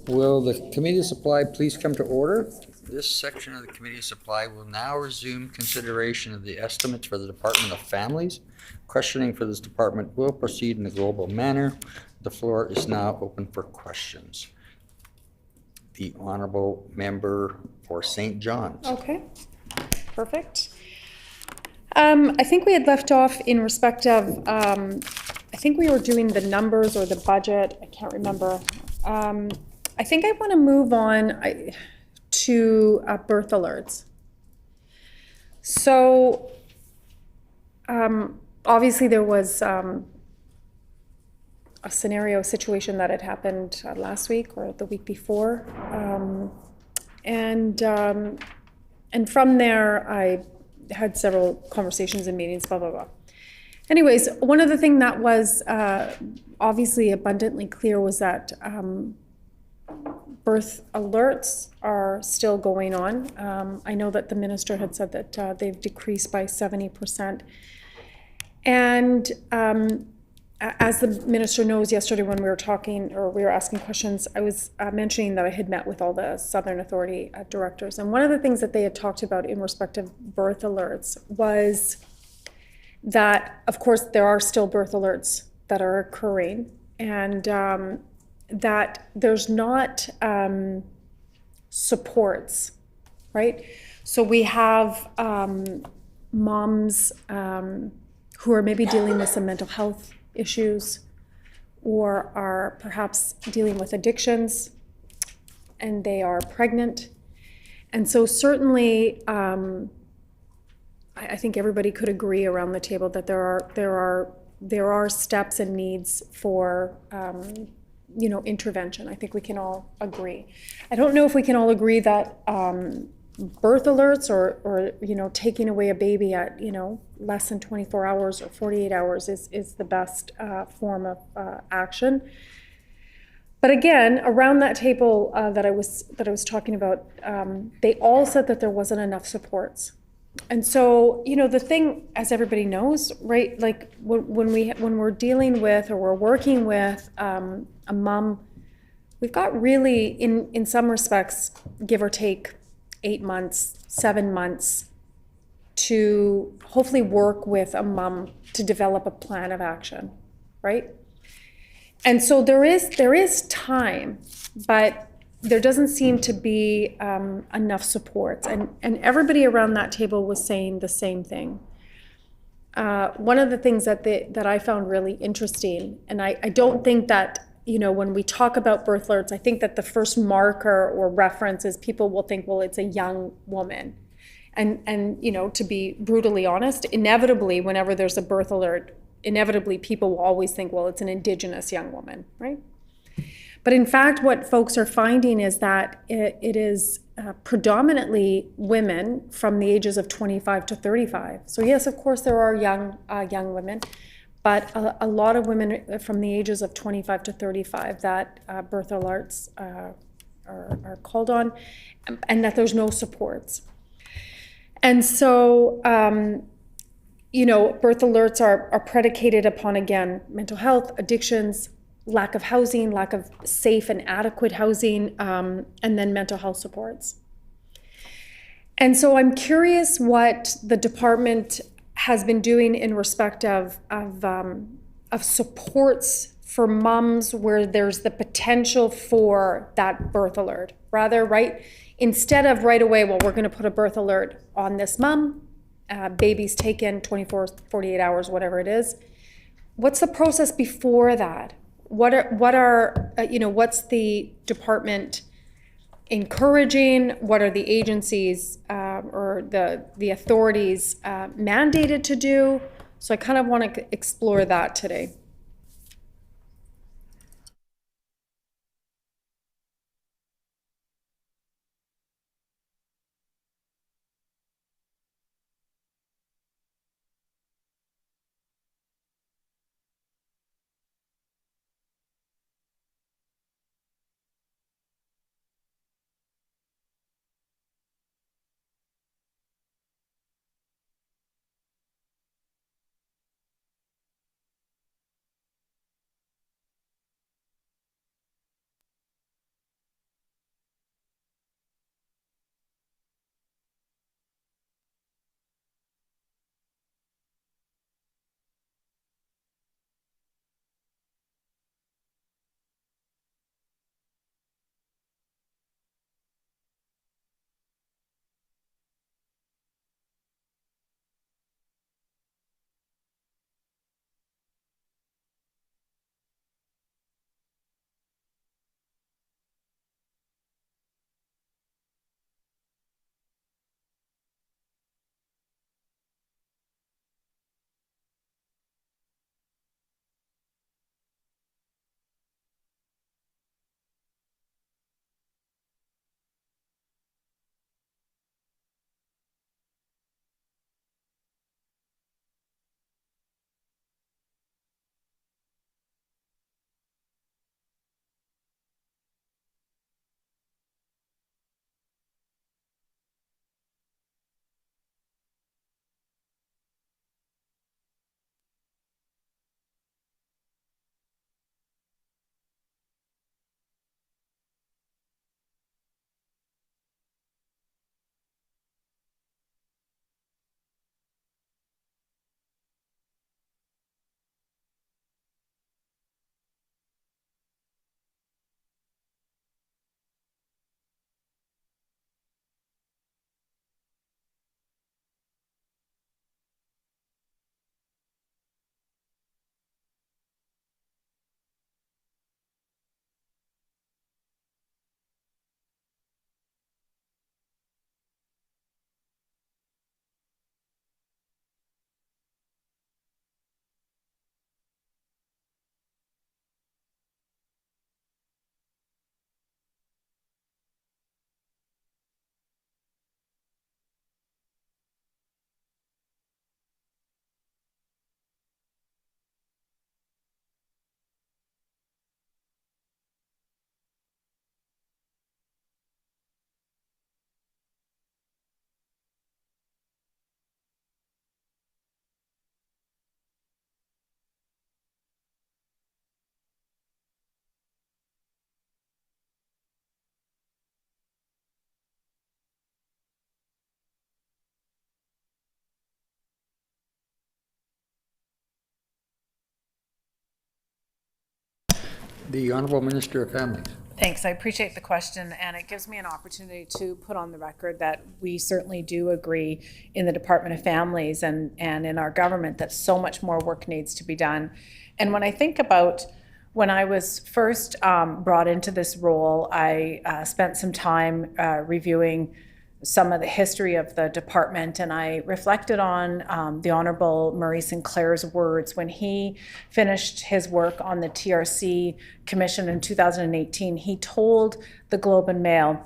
Will the committee of supply please come to order? This section of the committee of supply will now resume consideration of the estimates for the Department of Families. Questioning for this department will proceed in a global manner. The floor is now open for questions. The honorable member for St. John's. Okay, perfect. I think we had left off in respect of, I think we were doing the numbers or the budget, I can't remember. I think I want to move on to birth alerts. So, obviously there was a situation that had happened last week or the week before. And from there, I had several conversations and meetings, blah, blah, blah. Anyways, one of the things that was obviously abundantly clear was that birth alerts are still going on. I know that the minister had said that they've decreased by 70%. And as the minister knows, yesterday when we were talking or we were asking questions, I was mentioning that I had met with all the Southern Authority directors. And one of the things that they had talked about in respect of birth alerts was that, of course, there are still birth alerts that are occurring, and that there's not supports, right? So we have moms who are maybe dealing with some mental health issues or are perhaps dealing with addictions and they are pregnant. And so certainly I think everybody could agree around the table that there are steps and needs for intervention. I think we can all agree. I don't know if we can all agree that birth alerts or taking away a baby at less than 24 hours or 48 hours is the best form of action. But again, around that table that I was talking about, they all said that there wasn't enough supports. And so, the thing, as everybody knows, right, like when we're dealing with or we're working with a mom, we've got really, in some respects, give or take 8 months, 7 months to hopefully work with a mom to develop a plan of action, right? And so there is time, but there doesn't seem to be enough supports. And everybody around that table was saying the same thing. One of the things that I found really interesting, and I don't think that, when we talk about birth alerts, I think that the first marker or reference is people will think, well, it's a young woman. And to be brutally honest, inevitably, whenever there's a birth alert, inevitably people will always think, well, it's an Indigenous young woman, right? But in fact, what folks are finding is that it is predominantly women from the ages of 25 to 35. So yes, of course, there are young women, but a lot of women from the ages of 25 to 35 that birth alerts are called on, and that there's no supports. And so, birth alerts are predicated upon, again, mental health, addictions, lack of housing, lack of safe and adequate housing, and then mental health supports. And so I'm curious what the department has been doing in respect of supports for moms where there's the potential for that birth alert. Rather, right, instead of right away, well, we're going to put a birth alert on this mom, baby's taken 24, 48 hours, whatever it is. What's the process before that? What's the department encouraging? What are the agencies or the authorities mandated to do? So I kind of want to explore that today. The Honorable Minister of Families. Thanks. I appreciate the question, and it gives me an opportunity to put on the record that we certainly do agree in the Department of Families and in our government that so much more work needs to be done. And when I think about when I was first brought into this role, I spent some time reviewing some of the history of the department, and I reflected on the Honorable Murray Sinclair's words when he finished his work on the TRC Commission in 2018. He told the Globe and Mail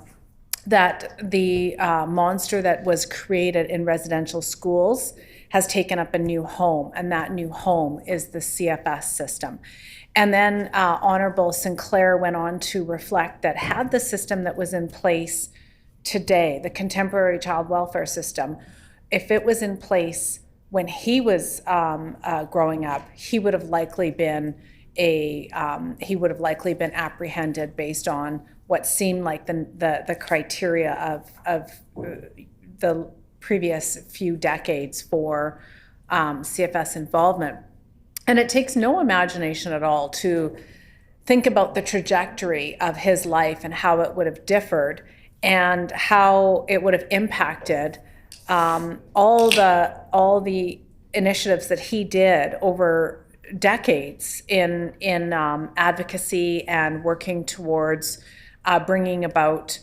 that the monster that was created in residential schools has taken up a new home, and that new home is the CFS system. And then Honorable Sinclair went on to reflect that had the system that was in place today, the contemporary child welfare system, if it was in place when he was growing up, he would have likely been apprehended based on what seemed like the criteria of the previous few decades for CFS involvement. And it takes no imagination at all to think about the trajectory of his life and how it would have differed and how it would have impacted all the initiatives that he did over decades in advocacy and working towards bringing about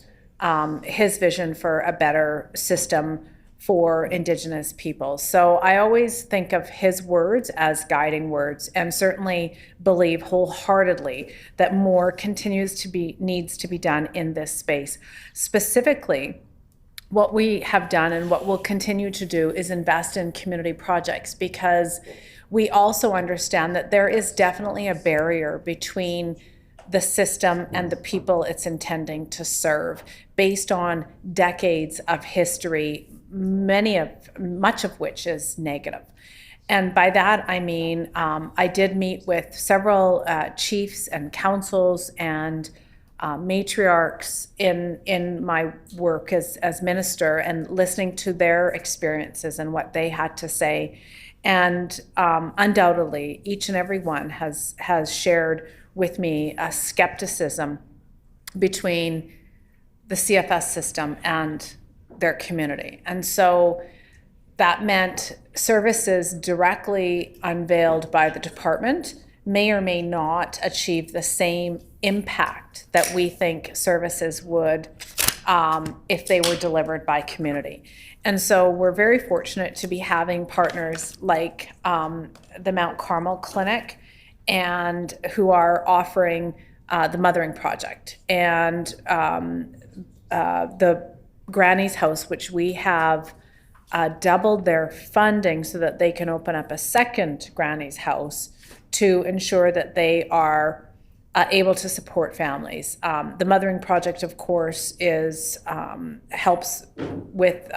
his vision for a better system for Indigenous people. So I always think of his words as guiding words, and certainly believe wholeheartedly that more needs to be done in this space. Specifically, what we have done and what we'll continue to do is invest in community projects, because we also understand that there is definitely a barrier between the system and the people it's intending to serve based on decades of history, much of which is negative. And by that, I mean, I did meet with several chiefs and councils and matriarchs in my work as minister, and listening to their experiences and what they had to say. And undoubtedly, each and every one has shared with me a skepticism between the CFS system and their community. And so that meant services directly unveiled by the department may or may not achieve the same impact that we think services would if they were delivered by community. And so we're very fortunate to be having partners like the Mount Carmel Clinic, and who are offering the Mothering Project, and the Granny's House, which we have doubled their funding so that they can open up a second Granny's House to ensure that they are able to support families. The Mothering Project, of course, helps with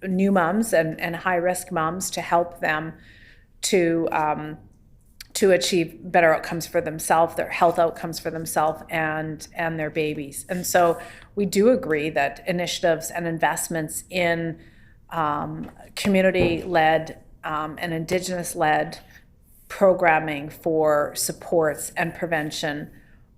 new moms and high-risk moms to help them to achieve better outcomes for themselves, their health outcomes for themselves and their babies. And so we do agree that initiatives and investments in community-led and Indigenous-led programming for supports and prevention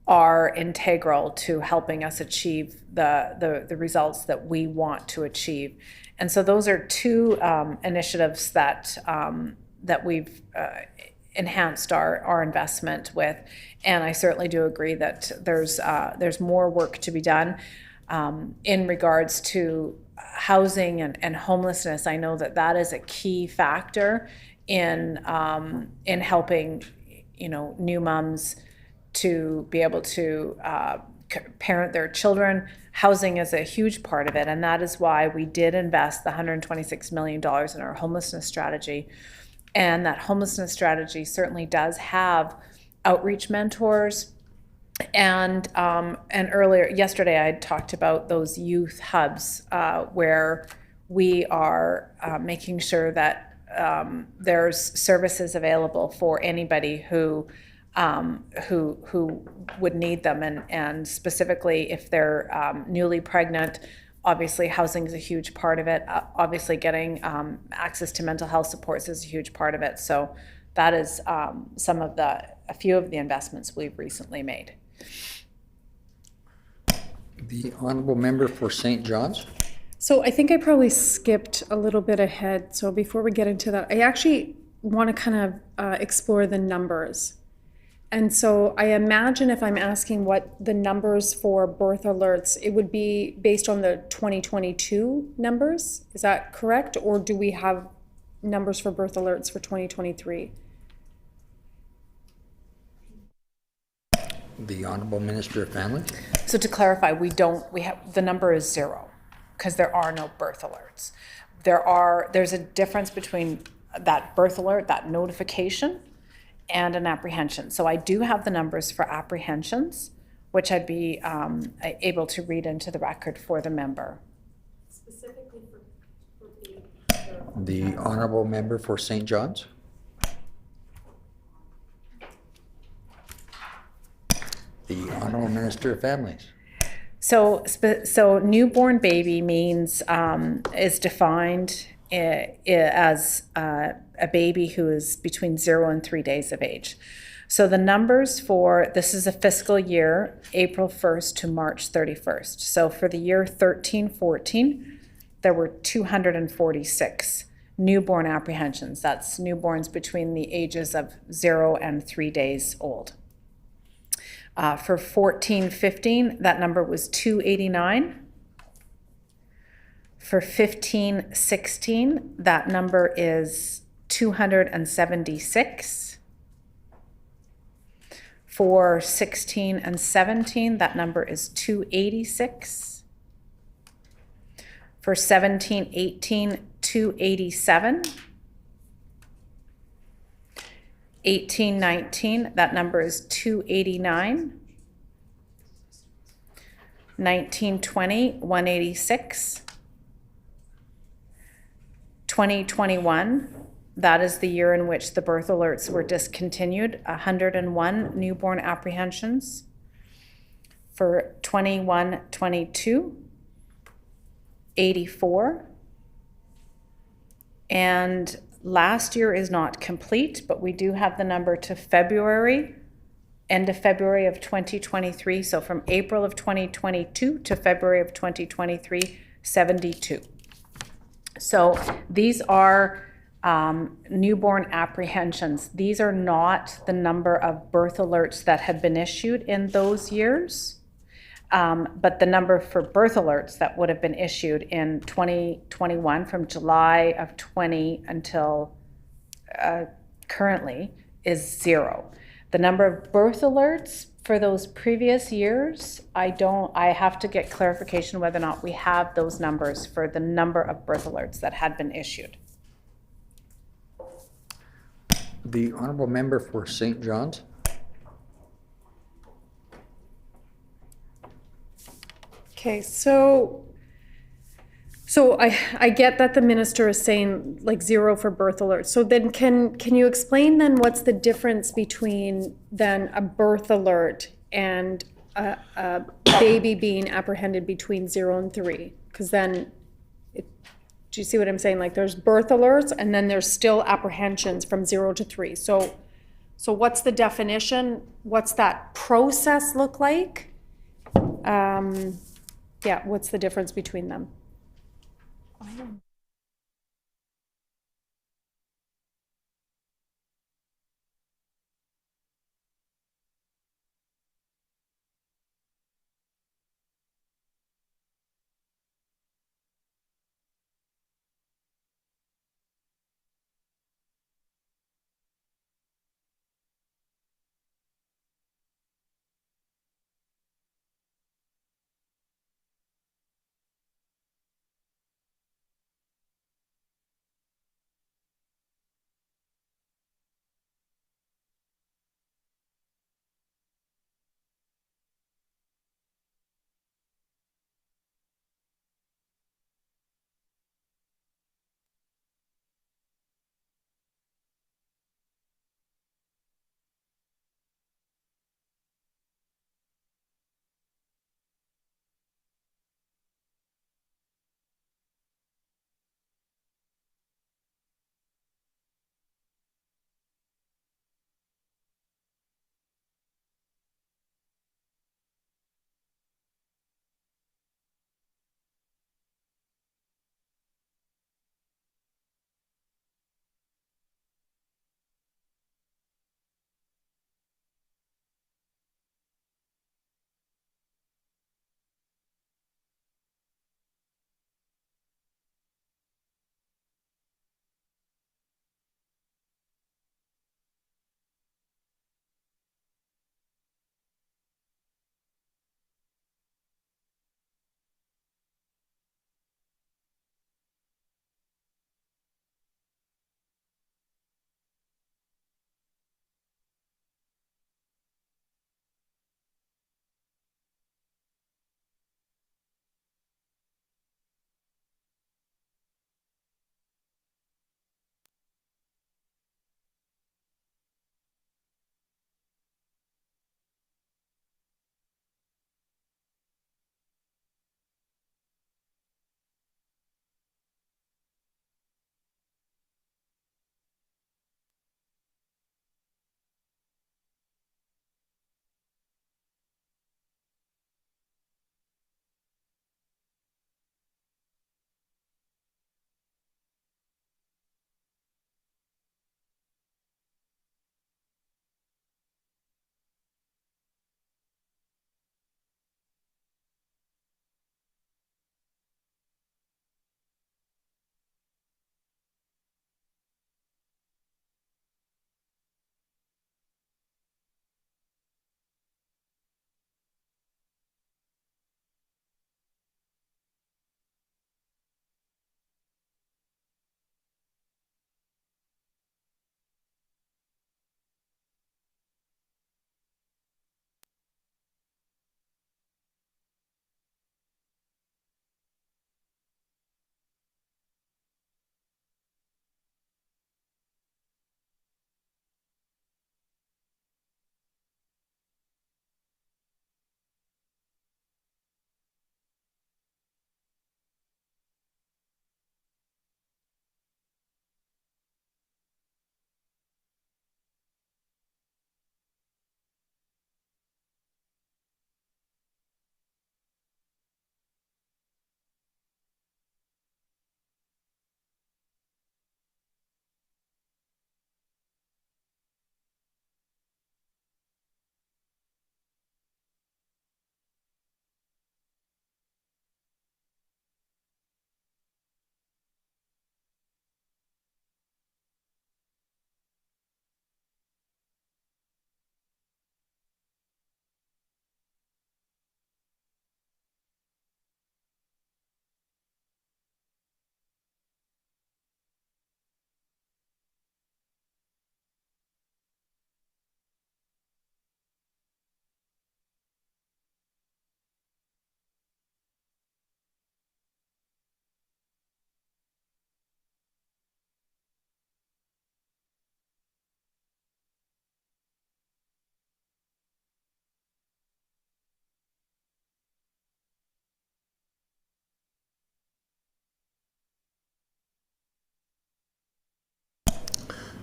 are integral to helping us achieve the results that we want to achieve. And so those are two initiatives that we've enhanced our investment with, and I certainly do agree that there's more work to be done in regards to housing and homelessness. I know that is a key factor in helping new moms to be able to parent their children. Housing is a huge part of it, and that is why we did invest the $126 million in our homelessness strategy. And that homelessness strategy certainly does have outreach mentors. And yesterday I talked about those youth hubs where we are making sure that there's services available for anybody who would need them, and specifically if they're newly pregnant. Obviously, housing is a huge part of it. Obviously, getting access to mental health supports is a huge part of it. So that is a few of the investments we've recently made. The honorable member for St. John's. So I think I probably skipped a little bit ahead. So before we get into that, I actually want to kind of explore the numbers. And so I imagine if I'm asking what the numbers for birth alerts, it would be based on the 2022 numbers. Is that correct? Or do we have numbers for birth alerts for 2023? The honorable minister of family. So to clarify, the number is 0 because there are no birth alerts. There's a difference between that birth alert, that notification, and an apprehension. So I do have the numbers for apprehensions, which I'd be able to read into the record for the member. Specifically for The honorable member for St. John's. The honorable minister of families. So newborn baby means is defined as a baby who is between 0 and 3 days of age. So the numbers this is a fiscal year, April 1st to March 31st. So for the year 13-14, there were 246 newborn apprehensions. That's newborns between the ages of 0 and 3 days old. For 14-15, that number was 289. For 15-16, that number is 276. For 16 and 17, that number is 286. For 17-18, 287. 18-19, that number is 289. 19-20, 186. 2021, that is the year in which the birth alerts were discontinued, 101 newborn apprehensions. For 21-22, 84. And last year is not complete, but we do have the number to February, end of February of 2023. So from April of 2022 to February of 2023, 72. So these are newborn apprehensions. These are not the number of birth alerts that had been issued in those years, but the number for birth alerts that would have been issued in 2021 from July of 20 until currently is 0. The number of birth alerts for those previous years, I have to get clarification whether or not we have those numbers for the number of birth alerts that had been issued. The honorable member for St. John's. Okay, so I get that the minister is saying like 0 for birth alerts. So then can you explain then what's the difference between then a birth alert and a baby being apprehended between 0 and 3? Because then, do you see what I'm saying? Like there's birth alerts and then there's still apprehensions from 0 to 3. So what's the definition? What's that process look like? Yeah, what's the difference between them? I don't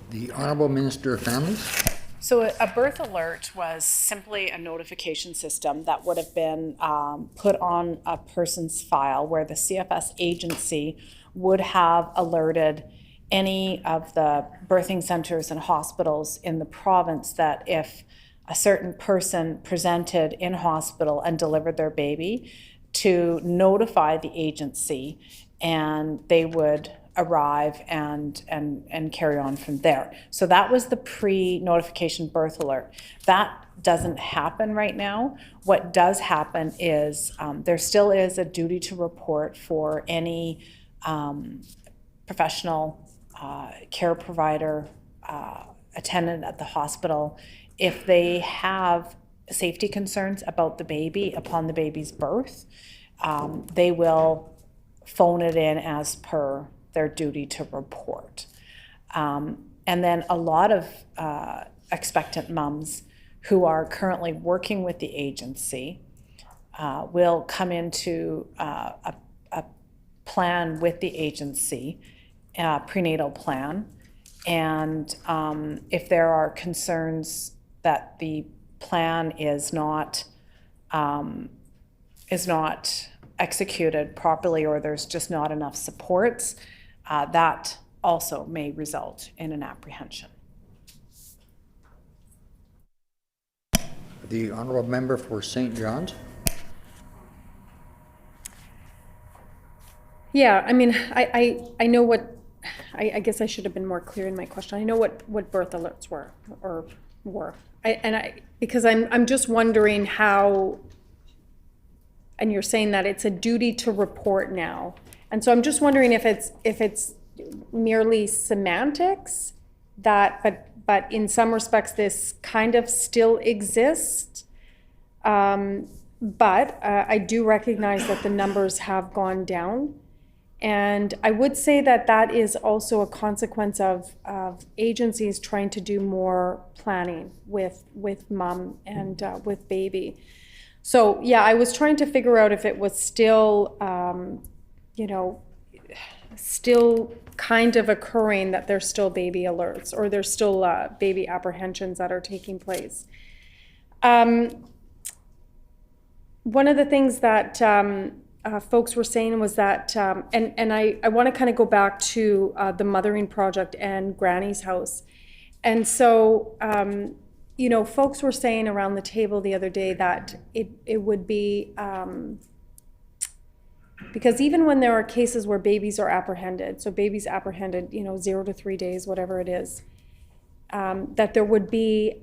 The Honorable Minister of Families. So a birth alert was simply a notification system that would have been put on a person's file where the CFS agency would have alerted any of the birthing centers and hospitals in the province that if a certain person presented in hospital and delivered their baby, to notify the agency, and they would arrive and carry on from there. So that was the pre-notification birth alert. That doesn't happen right now. What does happen is there still is a duty to report for any professional care provider, attendant at the hospital, if they have safety concerns about the baby upon the baby's birth, they will phone it in as per their duty to report. And then a lot of expectant mums who are currently working with the agency will come into a plan with the agency, prenatal plan, and if there are concerns that the plan is not executed properly, or there's just not enough supports, that also may result in an apprehension. The Honorable Member for St. John's. Yeah, I mean, I know what, I guess I should have been more clear in my question. I know what birth alerts were. Because I'm just wondering how, and you're saying that it's a duty to report now. And so I'm just wondering if it's merely semantics, but in some respects this kind of still exists. But I do recognize that the numbers have gone down. And I would say that that is also a consequence of agencies trying to do more planning with mom and with baby. So yeah, I was trying to figure out if it was still, still kind of occurring, that there's still baby alerts or there's still baby apprehensions that are taking place. One of the things that folks were saying was that, and I want to kind of go back to the Mothering Project and Granny's House. And so, folks were saying around the table the other day that it would be, because even when there are cases where babies are apprehended, so babies apprehended, 0 to 3 days, whatever it is, that there would be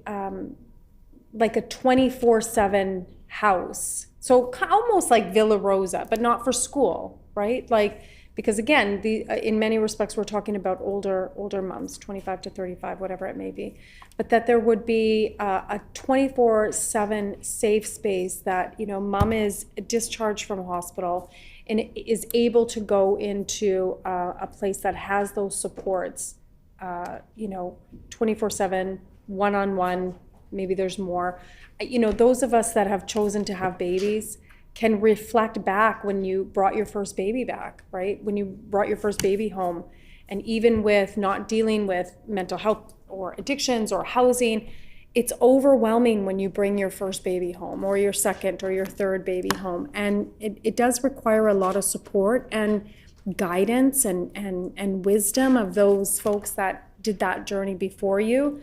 like a 24/7 house. So almost like Villa Rosa, but not for school, right? Like, because again, in many respects, we're talking about older moms, 25 to 35, whatever it may be, but that there would be a 24/7 safe space that, mom is discharged from hospital and is able to go into a place that has those supports, 24/7, one-on-one, maybe there's more. Those of us that have chosen to have babies can reflect back when you brought your first baby back, right? When you brought your first baby home, and even with not dealing with mental health or addictions or housing, it's overwhelming when you bring your first baby home or your second or your third baby home. And it does require a lot of support and guidance and wisdom of those folks that did that journey before you.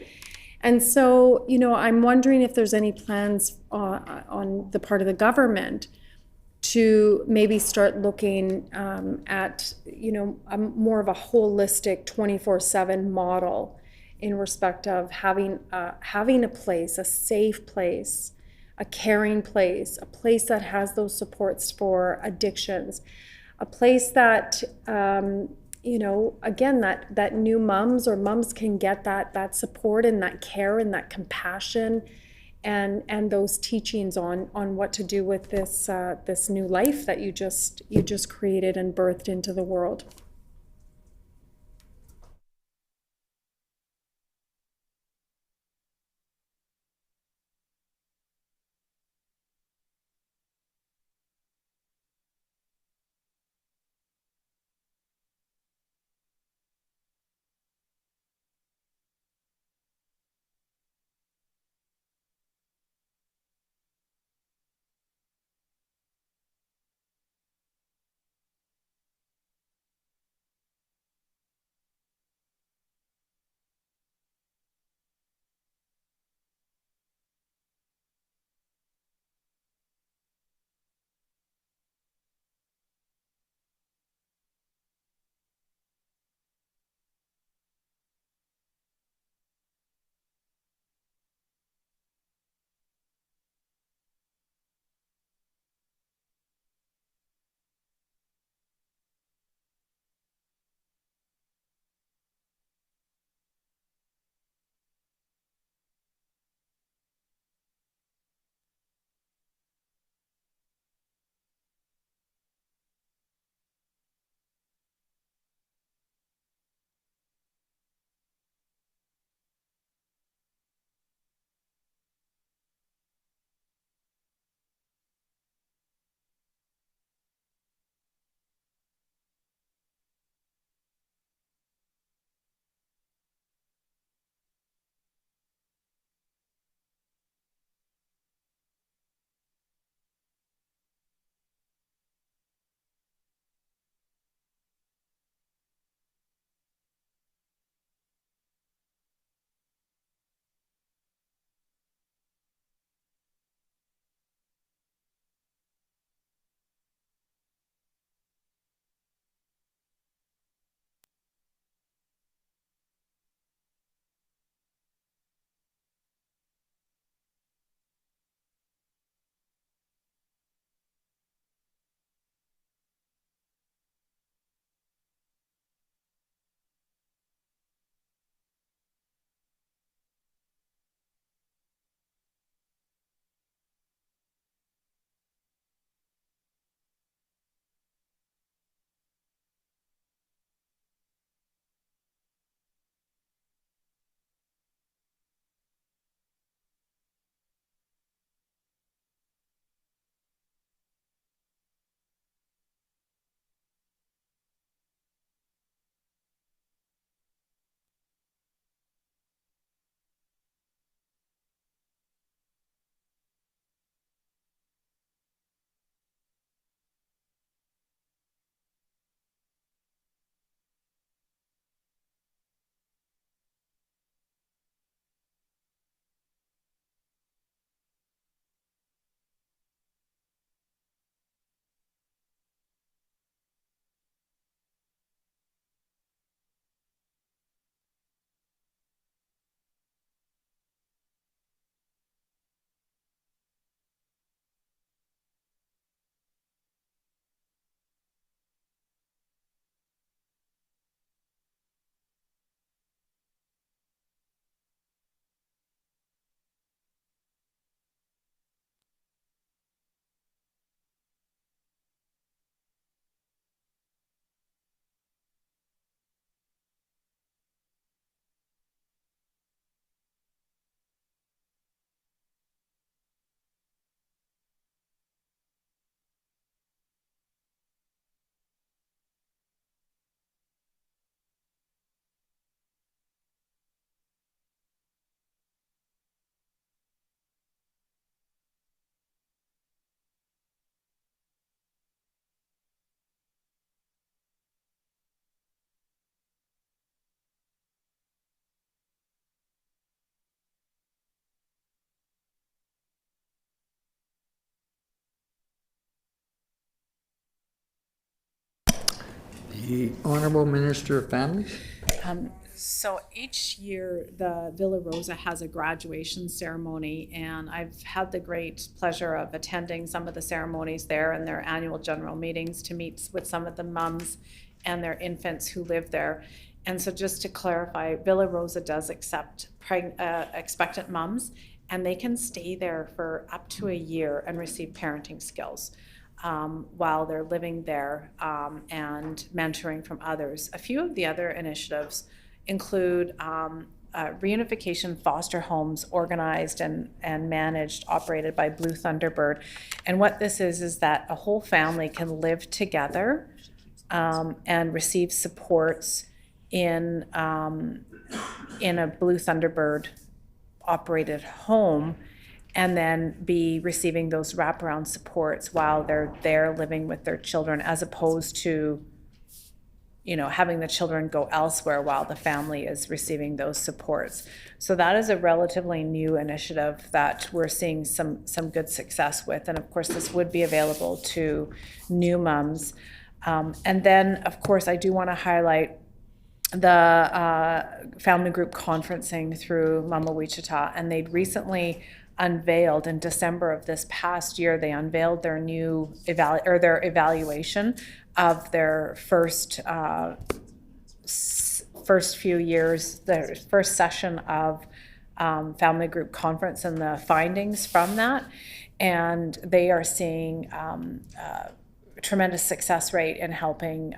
And so, I'm wondering if there's any plans on the part of the government to maybe start looking at, more of a holistic 24/7 model in respect of having a place, a safe place, a caring place, a place that has those supports for addictions, a place that, again, that new moms or moms can get that support and that care and that compassion and those teachings on what to do with this new life that you just created and birthed into the world. The Honorable Minister of Families. So each year, the Villa Rosa has a graduation ceremony, and I've had the great pleasure of attending some of the ceremonies there and their annual general meetings to meet with some of the mums and their infants who live there. And so just to clarify, Villa Rosa does accept expectant mums, and they can stay there for up to a year and receive parenting skills while they're living there and mentoring from others. A few of the other initiatives include reunification foster homes organized and managed, operated by Blue Thunderbird. And what this is that a whole family can live together and receive supports in a Blue Thunderbird operated home, and then be receiving those wraparound supports while they're there living with their children, as opposed to, you know, having the children go elsewhere while the family is receiving those supports. So that is a relatively new initiative that we're seeing some good success with. And of course, this would be available to new mums. And then, of course, I do want to highlight the family group conferencing through Mama Wichita, and they'd recently unveiled in December of this past year, they unveiled their new their evaluation of their first few years, their first session of family group conference and the findings from that. And they are seeing tremendous success rate in helping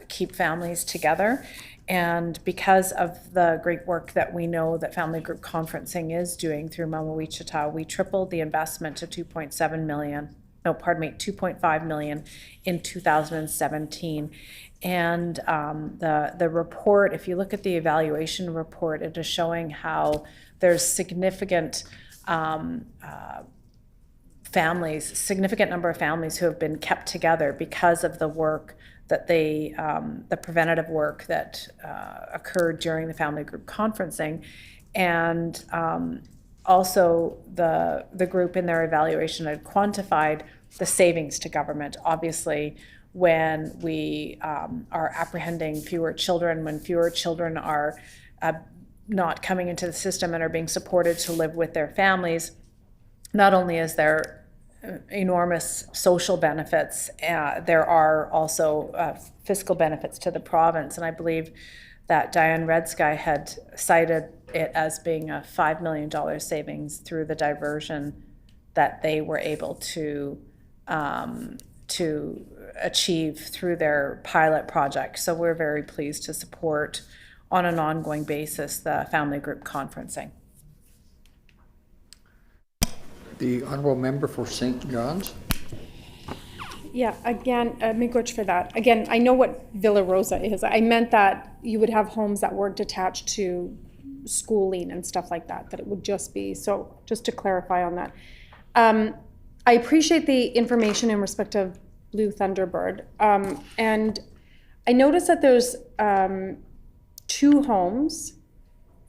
keep families together. And because of the great work that we know that family group conferencing is doing through Mama Wichita, we tripled the investment to $2.5 million in 2017. And the report, if you look at the evaluation report, it is showing how there's significant significant number of families who have been kept together because of the work that the preventative work that occurred during the family group conferencing. And also the group in their evaluation had quantified the savings to government. Obviously, when we are apprehending fewer children, when fewer children are not coming into the system and are being supported to live with their families, not only is there enormous social benefits, there are also fiscal benefits to the province. And I believe that Diane Redsky had cited it as being a $5 million savings through the diversion that they were able to achieve through their pilot project. So we're very pleased to support on an ongoing basis the family group conferencing. The Honorable Member for St. John's. Yeah, again, Miigwech for that. Again, I know what Villa Rosa is. I meant that you would have homes that weren't attached to schooling and stuff like that, that it would just be, so just to clarify on that. I appreciate the information in respect of Blue Thunderbird. And I noticed that there's 2 homes,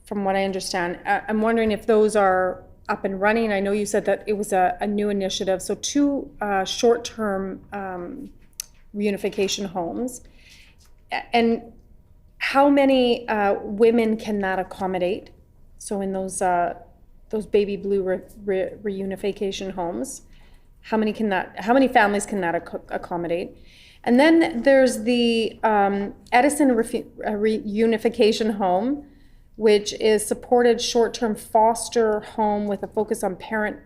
from what I understand. I'm wondering if those are up and running. I know you said that it was a new initiative, so 2 short-term reunification homes. And how many women can that accommodate? So in those baby blue reunification homes, how many families can that accommodate? And then there's the Edison reunification home, which is supported short-term foster home with a focus on parenting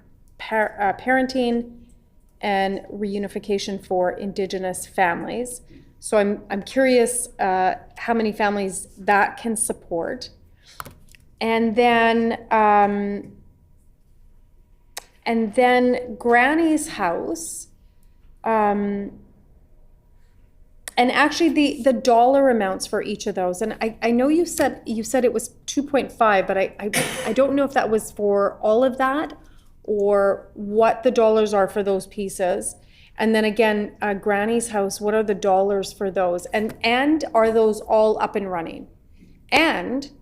and reunification for Indigenous families. So I'm curious how many families that can support. And then Granny's House, and actually the dollar amounts for each of those, and I know you said it was 2.5, but I don't know if that was for all of that or what the dollars are for those pieces. And then again, Granny's House, what are the dollars for those? And are those all up and running? And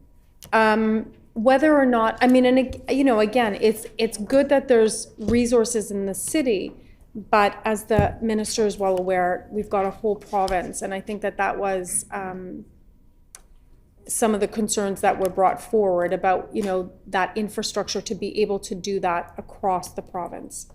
whether or not, I mean, and you know, again, it's good that there's resources in the city, But as the minister is well aware, we've got a whole province, and I think that that was some of the concerns that were brought forward about, you know, that infrastructure to be able to do that across the province.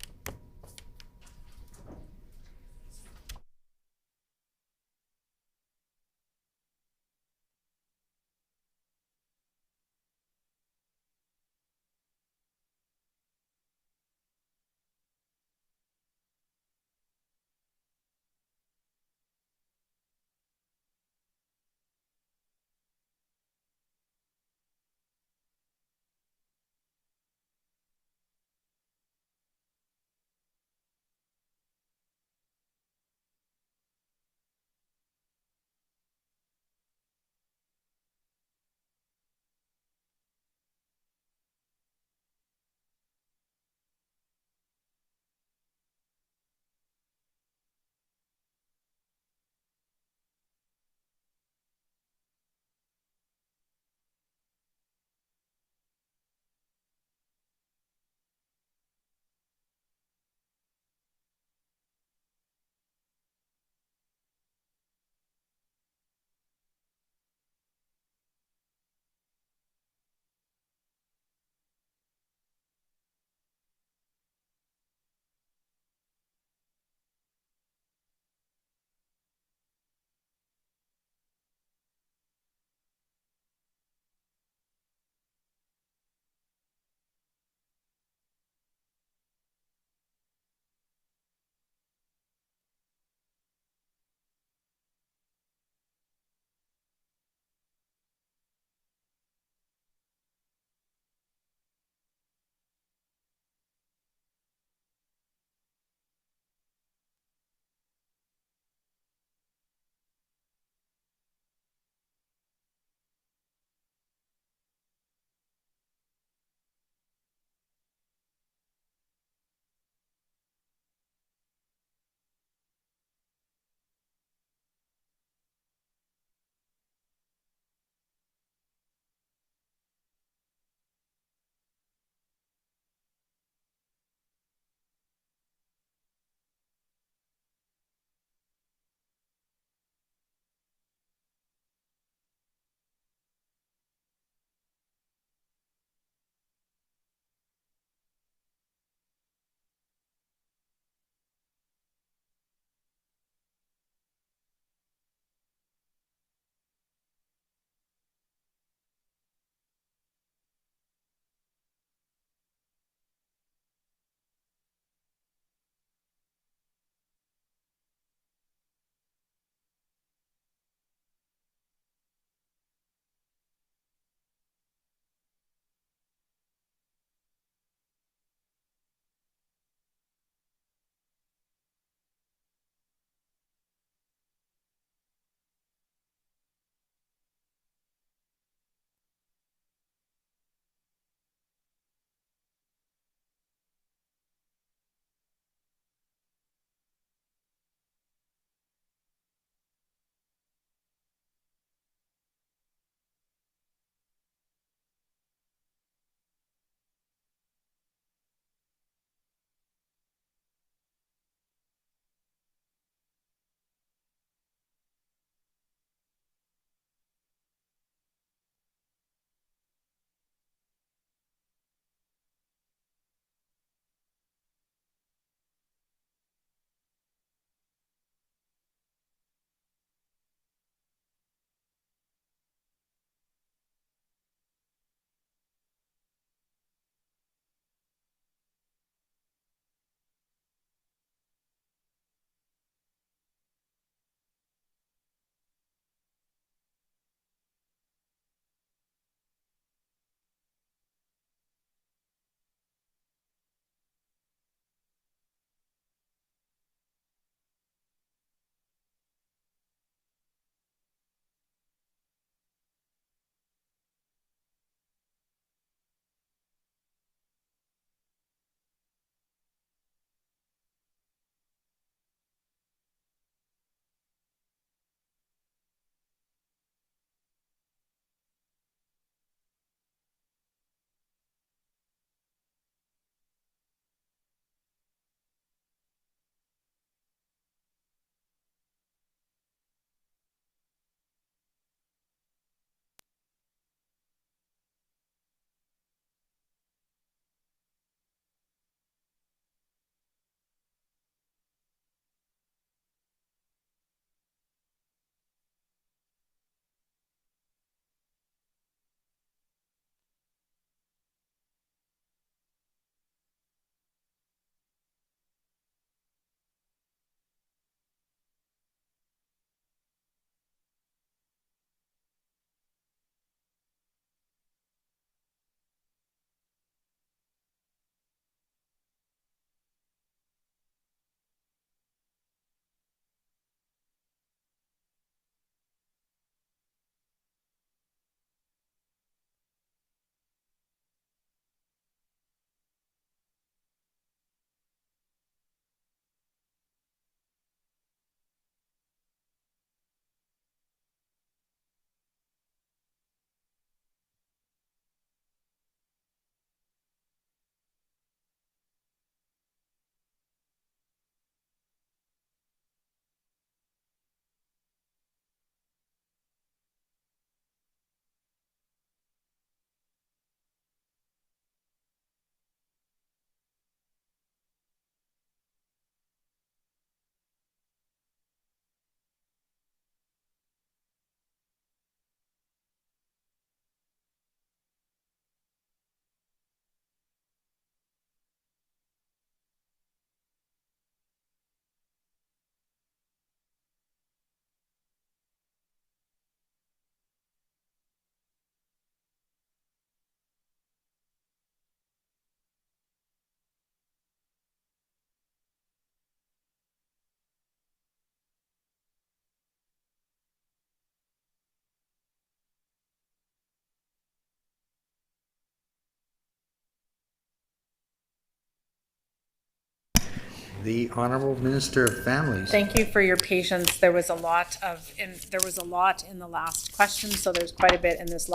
The Honorable Minister of Families. Thank you for your patience. There was a lot in the last question, so there's quite a bit in this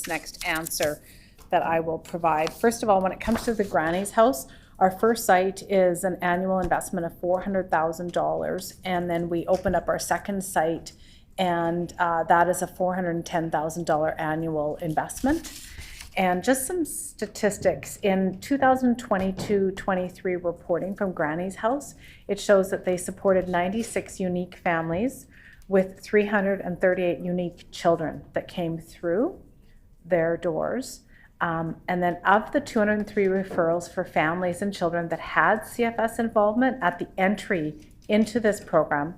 next answer that I will provide. First of all, when it comes to the Granny's House, our first site is an annual investment of $400,000, and then we opened up our second site, and that is a $410,000 annual investment. And just some statistics, in 2022-23 reporting from Granny's House, it shows that they supported 96 unique families with 338 unique children that came through their doors. And then of the 203 referrals for families and children that had CFS involvement at the entry into this program,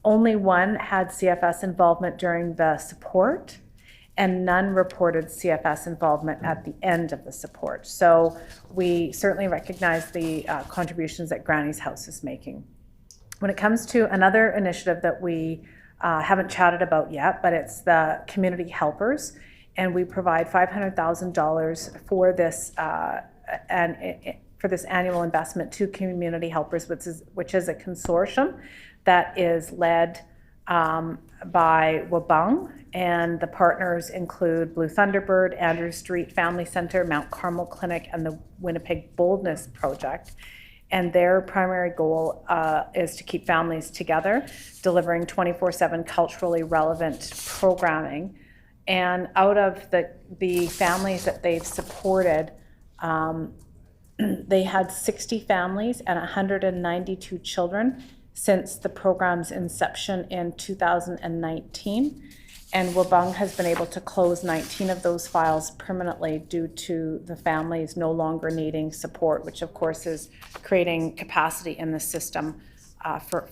only one had CFS involvement during the support, and none reported CFS involvement at the end of the support. So we certainly recognize the contributions that Granny's House is making. When it comes to another initiative that we haven't chatted about yet, but it's the Community Helpers, and we provide $500,000 for this for this annual investment to Community Helpers, which is a consortium that is led by Wabung, and the partners include Blue Thunderbird, Andrew Street Family Center, Mount Carmel Clinic, and the Winnipeg Boldness Project. And their primary goal is to keep families together, delivering 24/7 culturally relevant programming. And out of the families that they've supported, they had 60 families and 192 children since the program's inception in 2019. And Wabung has been able to close 19 of those files permanently due to the families no longer needing support, which of course is creating capacity in the system for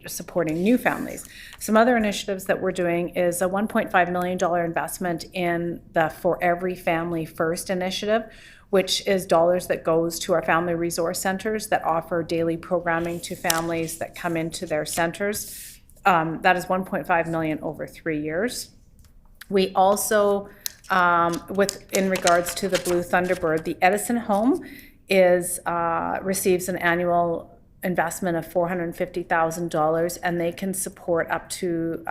supporting new families. Some other initiatives that we're doing is a $1.5 million investment in the For Every Family First initiative, which is dollars that goes to our family resource centers that offer daily programming to families that come into their centers. That is $1.5 million over 3 years. We also, in regards to the Blue Thunderbird, the Edison Home receives an annual investment of $450,000, and they can support up to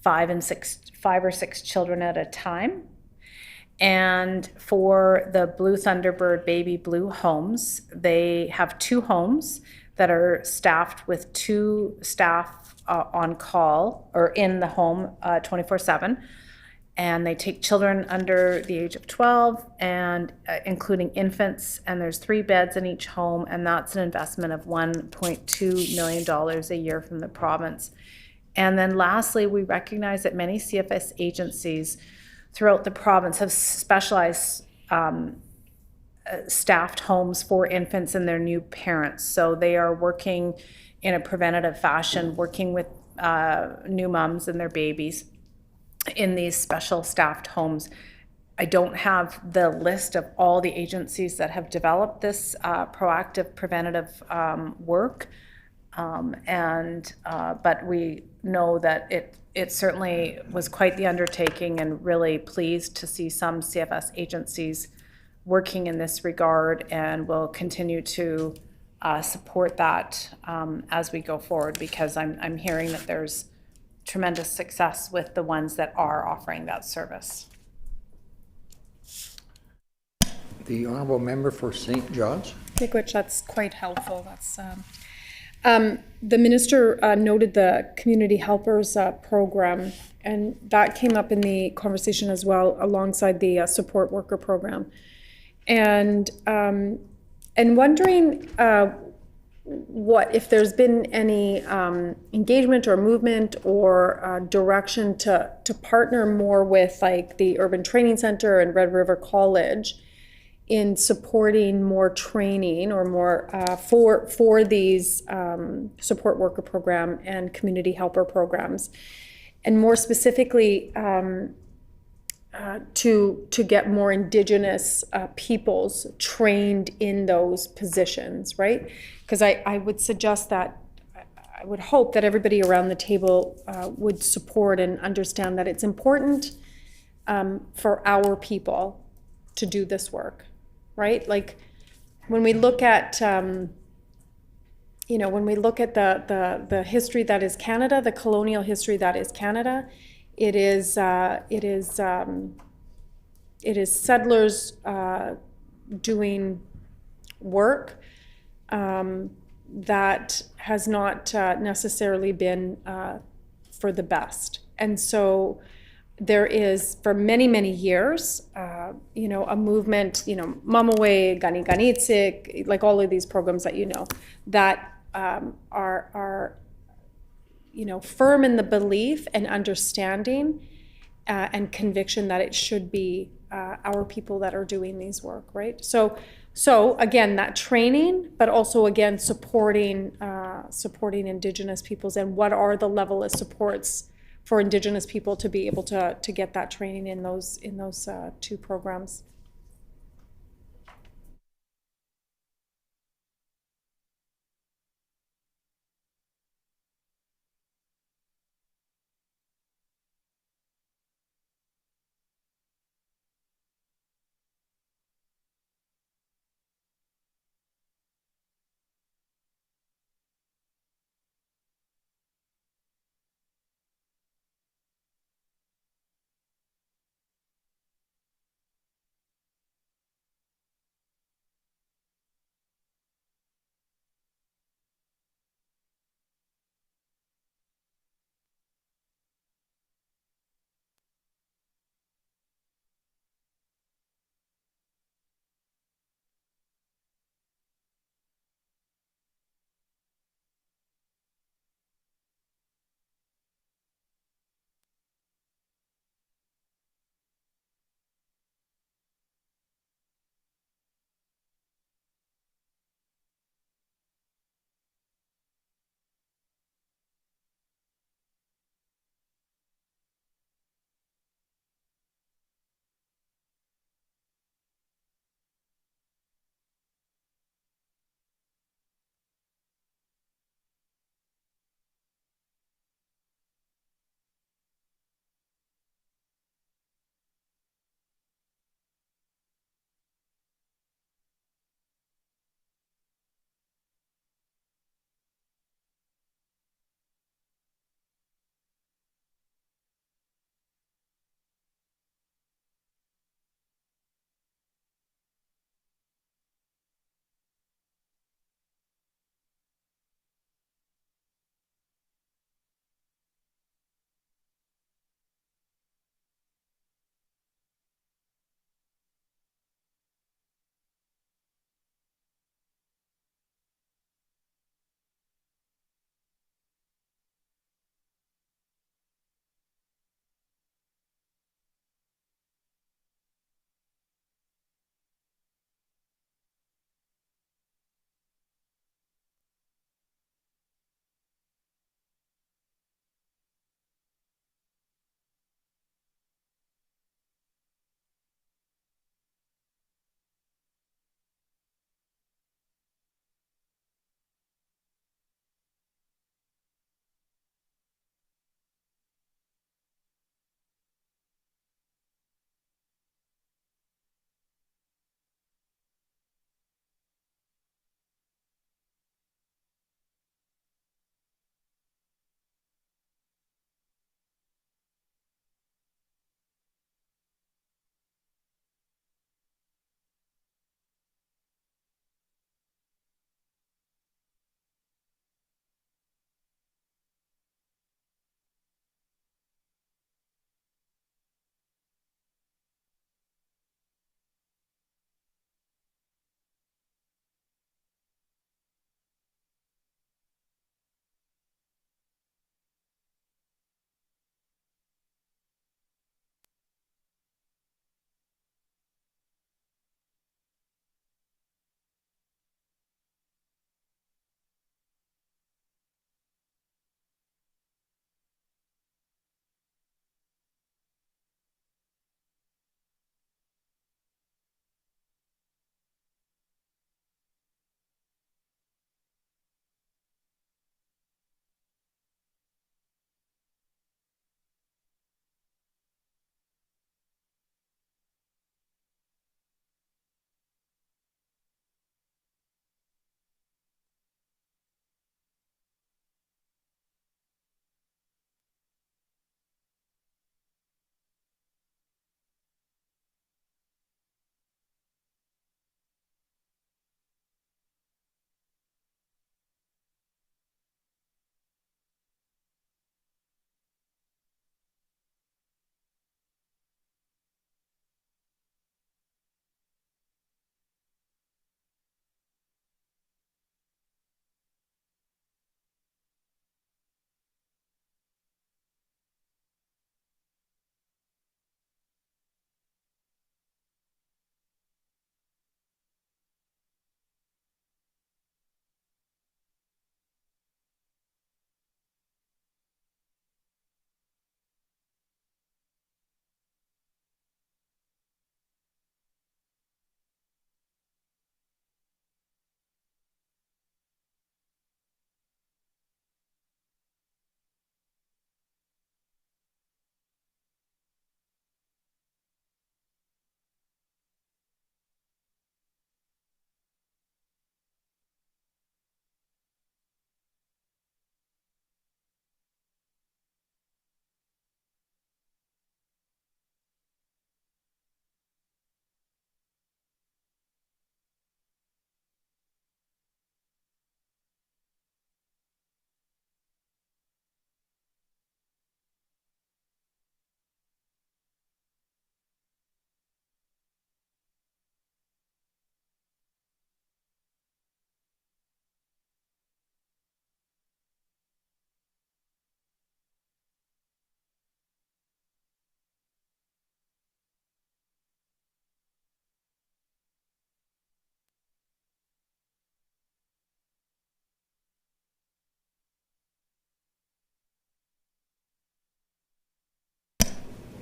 5 or 6 children at a time. And for the Blue Thunderbird Baby Blue homes, they have 2 homes that are staffed with 2 staff on call or in the home 24/7. And they take children under the age of 12 and including infants, and there's 3 beds in each home, and that's an investment of $1.2 million a year from the province. And then lastly, we recognize that many CFS agencies throughout the province have specialized staffed homes for infants and their new parents. So they are working in a preventative fashion, working with new moms and their babies in these special staffed homes. I don't have the list of all the agencies that have developed this proactive preventative work, but we know that it certainly was quite the undertaking, and really pleased to see some CFS agencies working in this regard, and will continue to support that as we go forward, because I'm hearing that there's tremendous success with the ones that are offering that service. The Honourable Member for St. John's. Which that's quite helpful. That's the minister noted the Community Helpers program, and that came up in the conversation as well, alongside the support worker program, and wondering what if there's been any engagement or movement or direction to partner more with like the Urban Training Center and Red River College in supporting more training or more for these support worker program and community helper programs, and more specifically to get more Indigenous peoples trained in those positions, right? Because I would suggest that, I would hope that everybody around the table would support and understand that it's important for our people to do this work, right? Like when we look at you know, when we look at the history that is Canada, the colonial history that is Canada, it is settlers doing work that has not necessarily been for the best. And so there is, for many, many years, you know, a movement, you know, Mamaway, Gani Ganitsik, like all of these programs that you know, that are, you know, firm in the belief and understanding and conviction that it should be our people that are doing these work, right? So again, that training, but also again supporting Indigenous peoples, and what are the level of supports for Indigenous people to be able to get that training in those two programs.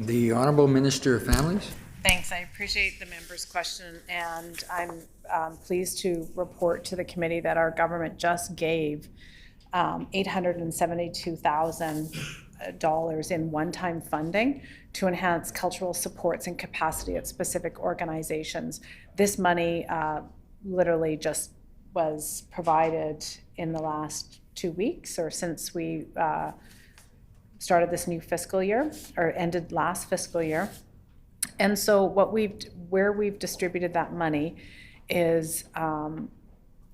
The Honorable Minister of Families. Thanks. I appreciate the member's question, and I'm pleased to report to the committee that our government just gave $872,000 in one-time funding to enhance cultural supports and capacity at specific organizations. This money literally just was provided in the last 2 weeks, or since we started this new fiscal year, or ended last fiscal year. And so where we've distributed that money is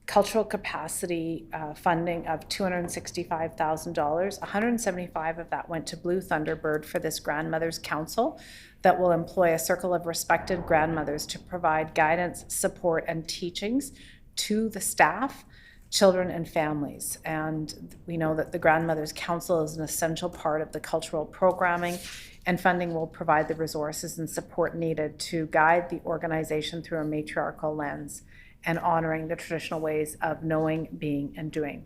cultural capacity funding of $265,000. $175,000 of that went to Blue Thunderbird for this Grandmothers Council that will employ a circle of respected grandmothers to provide guidance, support, and teachings to the staff, children, and families. And we know that the Grandmothers Council is an essential part of the cultural programming, and funding will provide the resources and support needed to guide the organization through a matriarchal lens and honoring the traditional ways of knowing, being, and doing.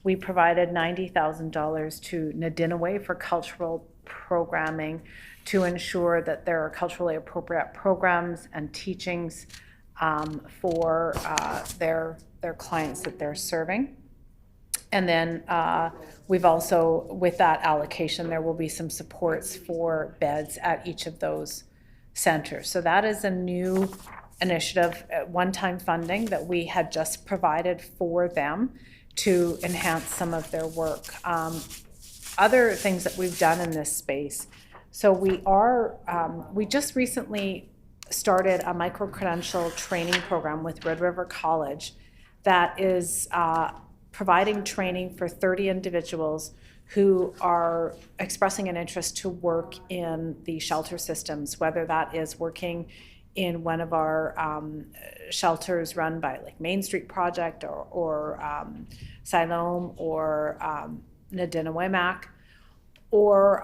We provided $90,000 to Nadinaway for cultural programming to ensure that there are culturally appropriate programs and teachings for their clients that they're serving. And then we've also, with that allocation, there will be some supports for beds at each of those centers. So that is a new initiative, one-time funding that we had just provided for them to enhance some of their work. Other things that we've done in this space. So we just recently started a micro-credential training program with Red River College that is providing training for 30 individuals who are expressing an interest to work in the shelter systems, whether that is working in one of our shelters run by like Main Street Project or Siloam or Nadinaway, or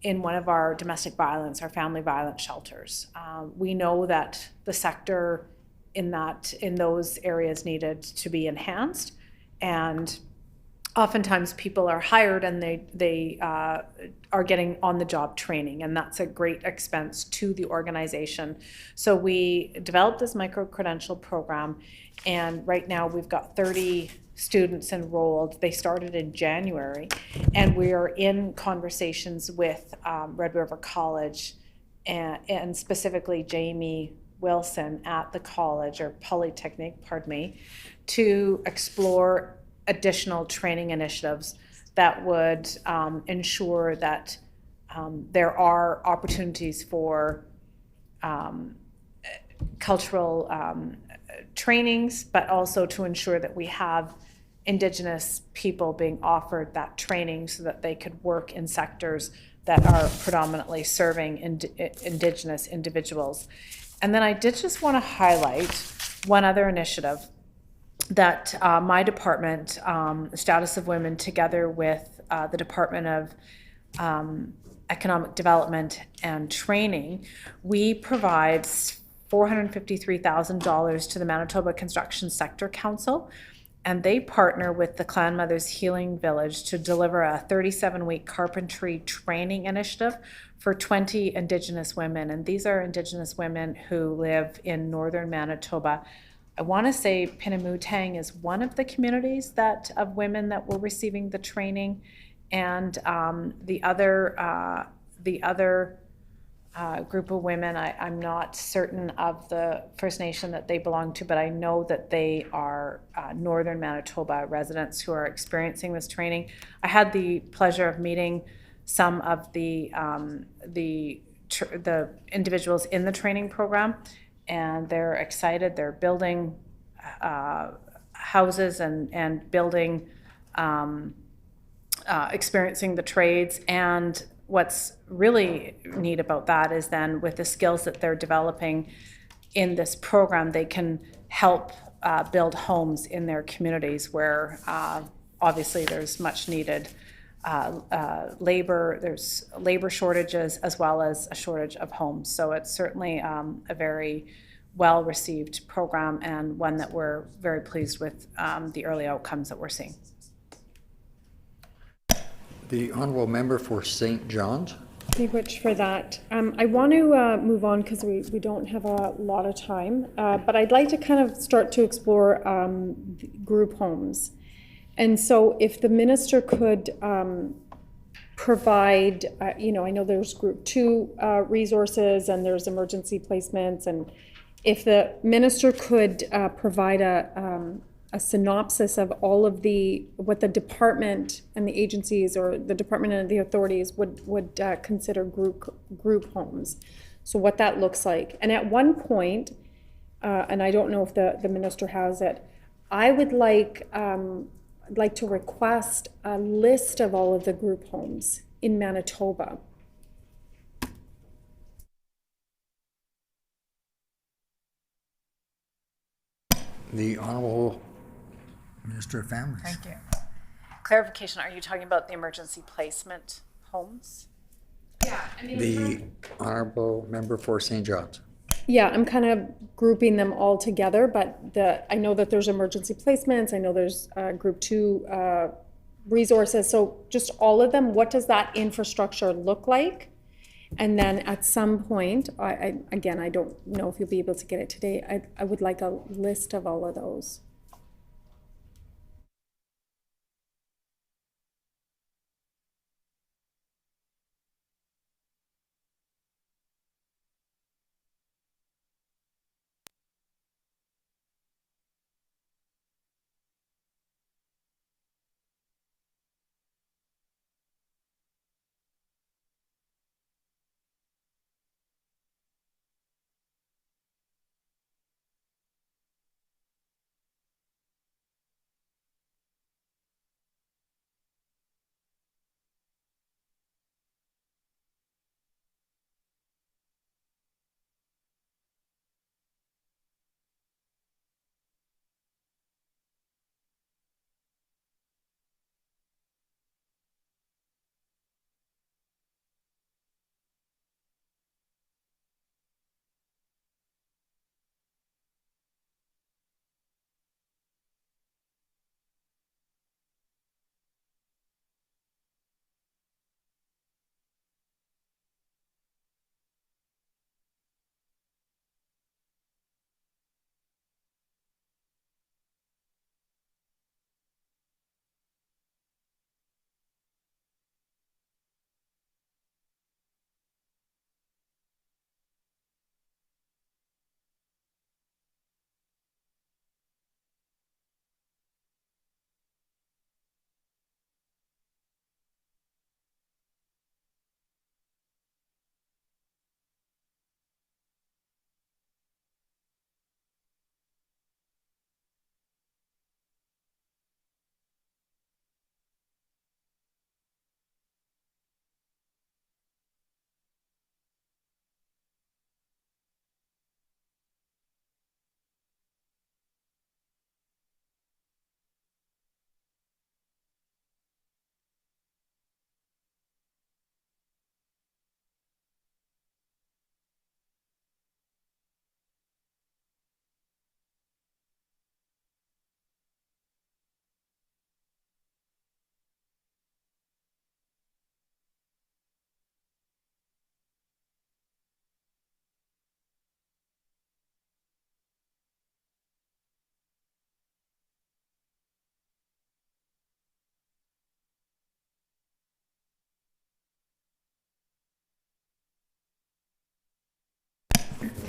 in one of our domestic violence, our family violence shelters. We know that the sector in those areas needed to be enhanced, and oftentimes people are hired and they are getting on-the-job training, and that's a great expense to the organization. So we developed this micro-credential program, and right now we've got 30 students enrolled. They started in January, and we are in conversations with Red River College and specifically Jamie Wilson at the college, or Polytechnic, pardon me, to explore additional training initiatives that would ensure that there are opportunities for cultural trainings, but also to ensure that we have Indigenous people being offered that training so that they could work in sectors that are predominantly serving Indigenous individuals. And then I did just want to highlight one other initiative that my department, Status of Women, together with the Department of Economic Development and Training, we provide $453,000 to the Manitoba Construction Sector Council, and they partner with the Clan Mothers Healing Village to deliver a 37-week carpentry training initiative for 20 Indigenous women. And these are Indigenous women who live in northern Manitoba. I want to say Pinnamutang is one of the communities of women that were receiving the training, and the other group of women, I'm not certain of the First Nation that they belong to, but I know that they are northern Manitoba residents who are experiencing this training. I had the pleasure of meeting some of the individuals in the training program, and they're excited. They're building houses and building, experiencing the trades. And what's really neat about that is then with the skills that they're developing in this program, they can help build homes in their communities where obviously there's much needed labor, there's labor shortages as well as a shortage of homes. So it's certainly a very well-received program, and one that we're very pleased with the early outcomes that we're seeing. The Honourable Member for St. John's. Which for that. I want to move on because we don't have a lot of time, but I'd like to kind of start to explore group homes. And so if the minister could provide, I know there's group 2 resources and there's emergency placements, and if the minister could provide a synopsis of all of what the department and the agencies or the department and the authorities would consider group homes. So what that looks like. And at one point, and I don't know if the minister has it, I would like to request a list of all of the group homes in Manitoba. The Honorable Minister of Families. Thank you. Clarification, are you talking about the emergency placement homes? Yeah, I mean, The Honorable Member for St. John's. yeah, I'm kind of grouping them all together, but I know that there's emergency placements, I know there's group 2 resources, so just all of them, what does that infrastructure look like? And then at some point, again, I don't know if you'll be able to get it today, I would like a list of all of those.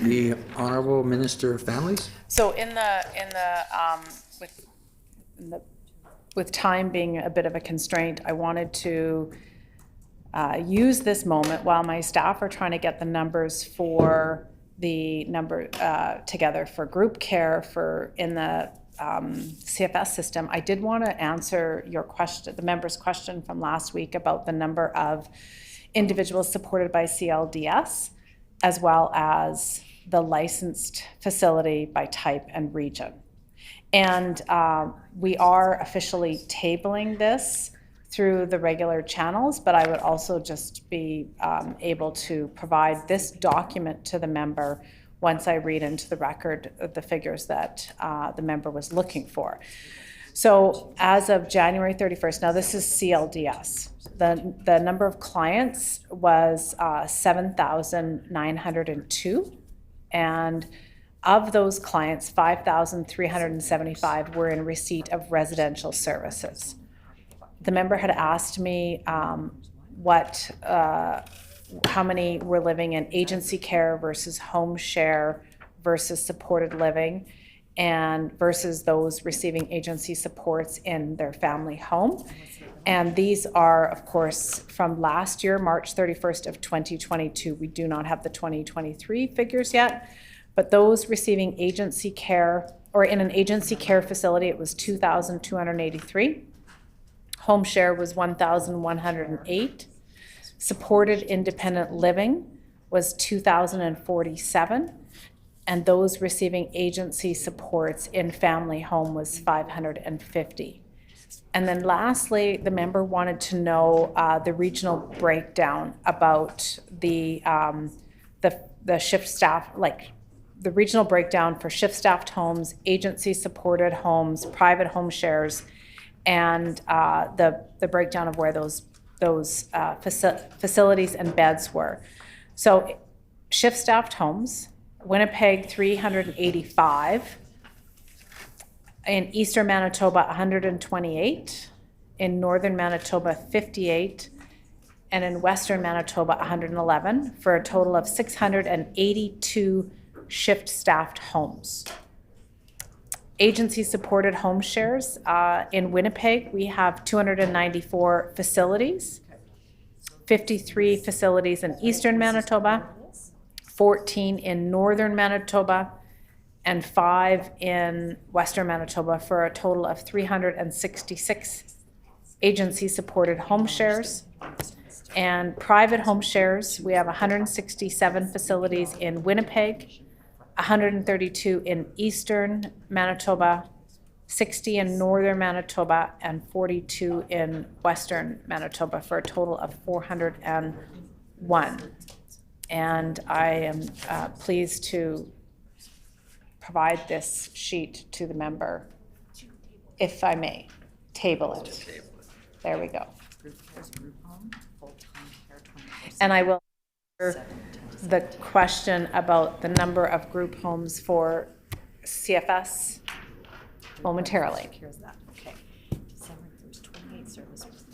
The Honorable Minister of Families. So with time being a bit of a constraint, I wanted to use this moment while my staff are trying to get the numbers for the number together for group care in the CFS system. I did want to answer your question, the member's question from last week about the number of individuals supported by CLDS, as well as the licensed facility by type and region. And we are officially tabling this through the regular channels, but I would also just be able to provide this document to the member once I read into the record the figures that the member was looking for. So as of January 31st, now this is CLDS, the number of clients was 7,902. And of those clients, 5,375 were in receipt of residential services. The member had asked me how many were living in agency care versus home share versus supported living, and versus those receiving agency supports in their family home. And these are, of course, from last year, March 31st of 2022. We do not have the 2023 figures yet, but those receiving agency care or in an agency care facility, it was 2,283. Home share was 1,108. Supported independent living was 2,047. And those receiving agency supports in family home was 550. And then lastly, the member wanted to know the regional breakdown about the shift staff, like the regional breakdown for shift staffed homes, agency supported homes, private home shares, and the breakdown of where those facilities and beds were. So shift staffed homes, Winnipeg 385, in eastern Manitoba 128, in northern Manitoba 58, and in western Manitoba 111, for a total of 682 shift staffed homes. Agency supported home shares, in Winnipeg we have 294 facilities, 53 facilities in eastern Manitoba, 14 in northern Manitoba, and 5 in western Manitoba, for a total of 366 agency-supported home shares. And private home shares, we have 167 facilities in Winnipeg, 132 in eastern Manitoba, 60 in northern Manitoba, and 42 in western Manitoba, for a total of 401. And I am pleased to provide this sheet to the member, if I may, table it. There we go. And I will answer the question about the number of group homes for CFS momentarily. Okay. December, there's 28 service providers.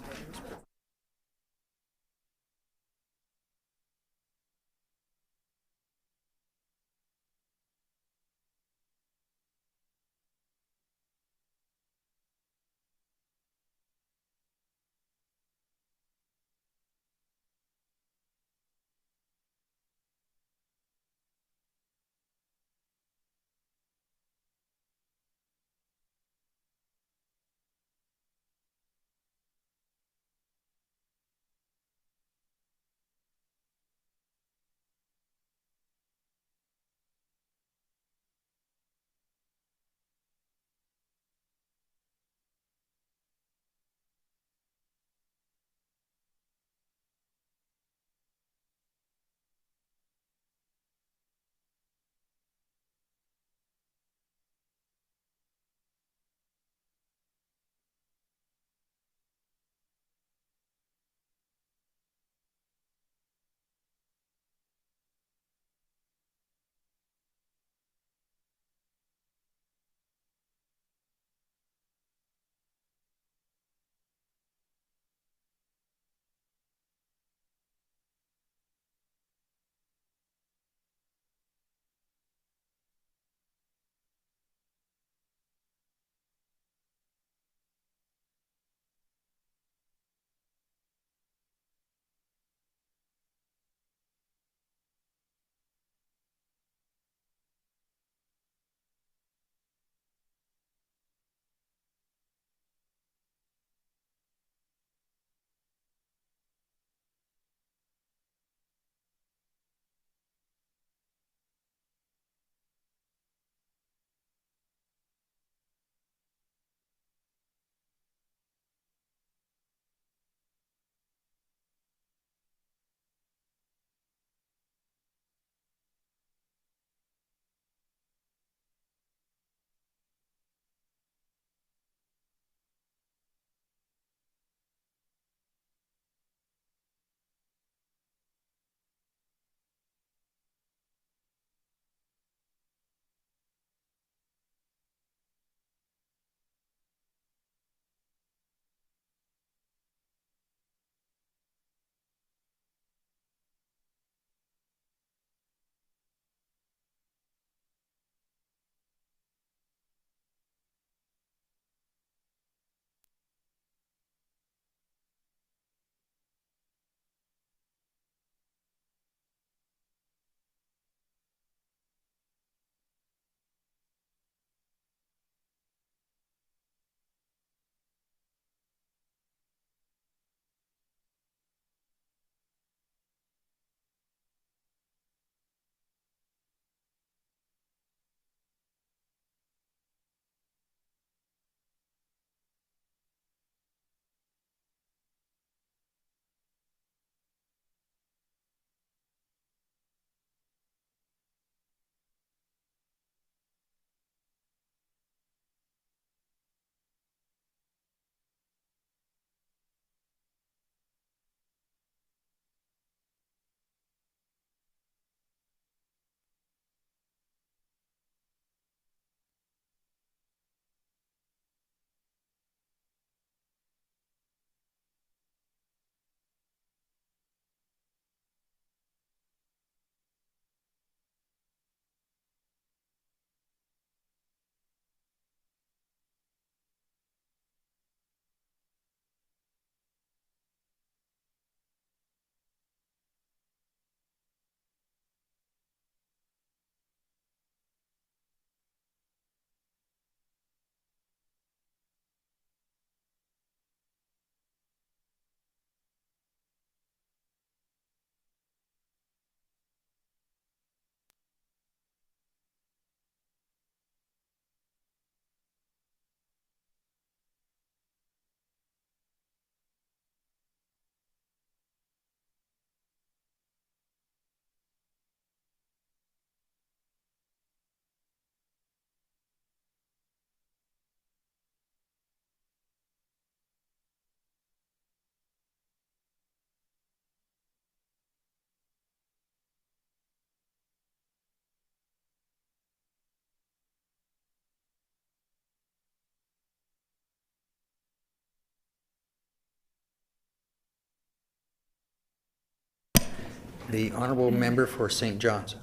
The honorable member for St. John's.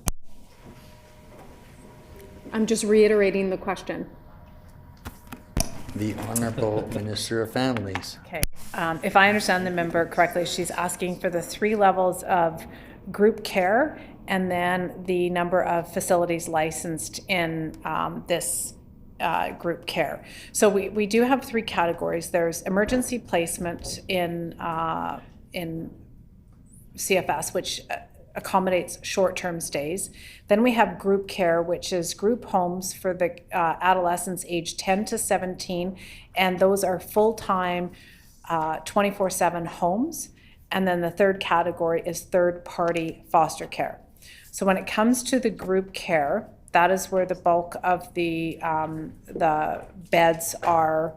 I'm just reiterating the question. The honorable Minister of Families. Okay, if I understand the member correctly, she's asking for the 3 levels of group care and then the number of facilities licensed in this group care. So we do have 3 categories. There's emergency placement in CFS, which accommodates short-term stays. Then we have group care, which is group homes for the adolescents aged 10 to 17, and those are full-time 24/7 homes. And then the third category is third-party foster care. So when it comes to the group care, that is where the bulk of the beds are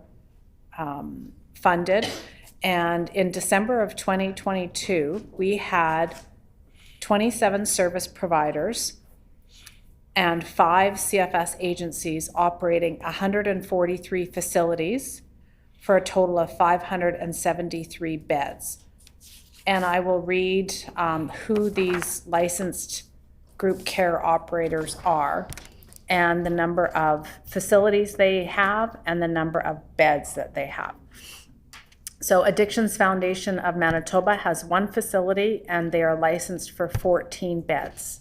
funded. And in December of 2022, we had 27 service providers and 5 CFS agencies operating 143 facilities for a total of 573 beds. And I will read who these licensed group care operators are and the number of facilities they have and the number of beds that they have. So Addictions Foundation of Manitoba has 1 facility and they are licensed for 14 beds.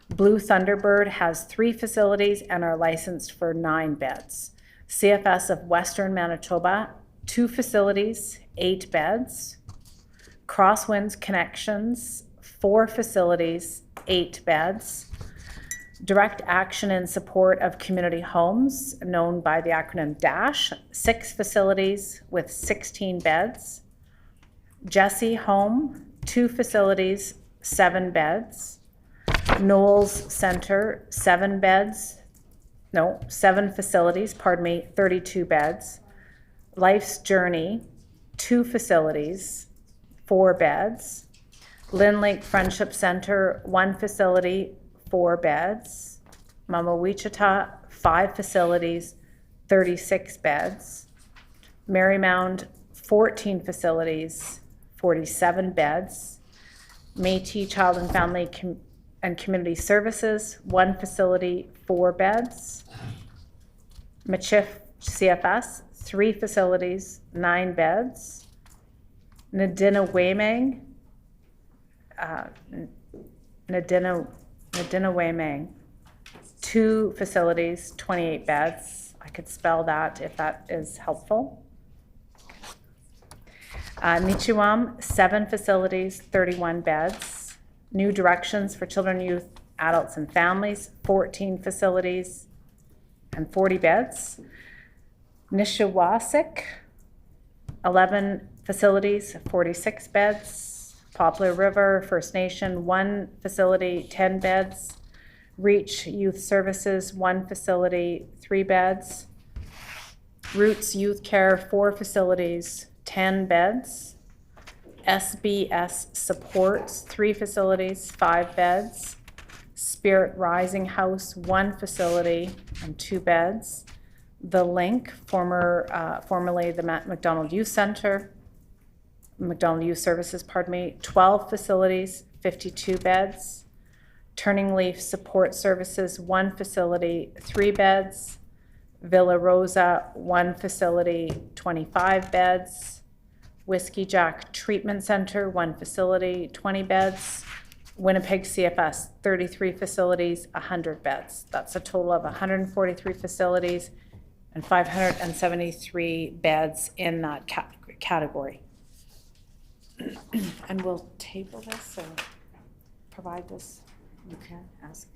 Blue Thunderbird has 3 facilities and are licensed for 9 beds. CFS of Western Manitoba, 2 facilities, 8 beds. Crosswinds Connections, 4 facilities, 8 beds. Direct Action in Support of Community Homes, known by the acronym DASH, 6 facilities with 16 beds. Jesse Home, 2 facilities, 7 beds. Knowles Center, 7 facilities, 32 beds. Life's Journey, 2 facilities, 4 beds. Lynn Lake Friendship Center, 1 facility, 4 beds. Mama Wichita, 5 facilities, 36 beds. Marymount, 14 facilities, 47 beds. Métis Child and Family and Community Services, 1 facility, 4 beds. Michif CFS, 3 facilities, 9 beds. Nadina Waymang, 2 facilities, 28 beds. I could spell that if that is helpful. Nichiwam, 7 facilities, 31 beds. New Directions for Children, Youth, Adults, and Families, 14 facilities and 40 beds. Nishawasik, 11 facilities, 46 beds. Poplar River First Nation, 1 facility, 10 beds. Reach Youth Services, 1 facility, 3 beds. Roots Youth Care, 4 facilities, 10 beds. SBS Supports, 3 facilities, 5 beds. Spirit Rising House, 1 facility and 2 beds. The Link, formerly the McDonald Youth Center, McDonald Youth Services, 12 facilities, 52 beds. Turning Leaf Support Services, 1 facility, 3 beds. Villa Rosa, 1 facility, 25 beds. Whiskey Jack Treatment Center, 1 facility, 20 beds. Winnipeg CFS, 33 facilities, 100 beds. That's a total of 143 facilities and 573 beds in that category. And we'll table this or provide this. You can ask.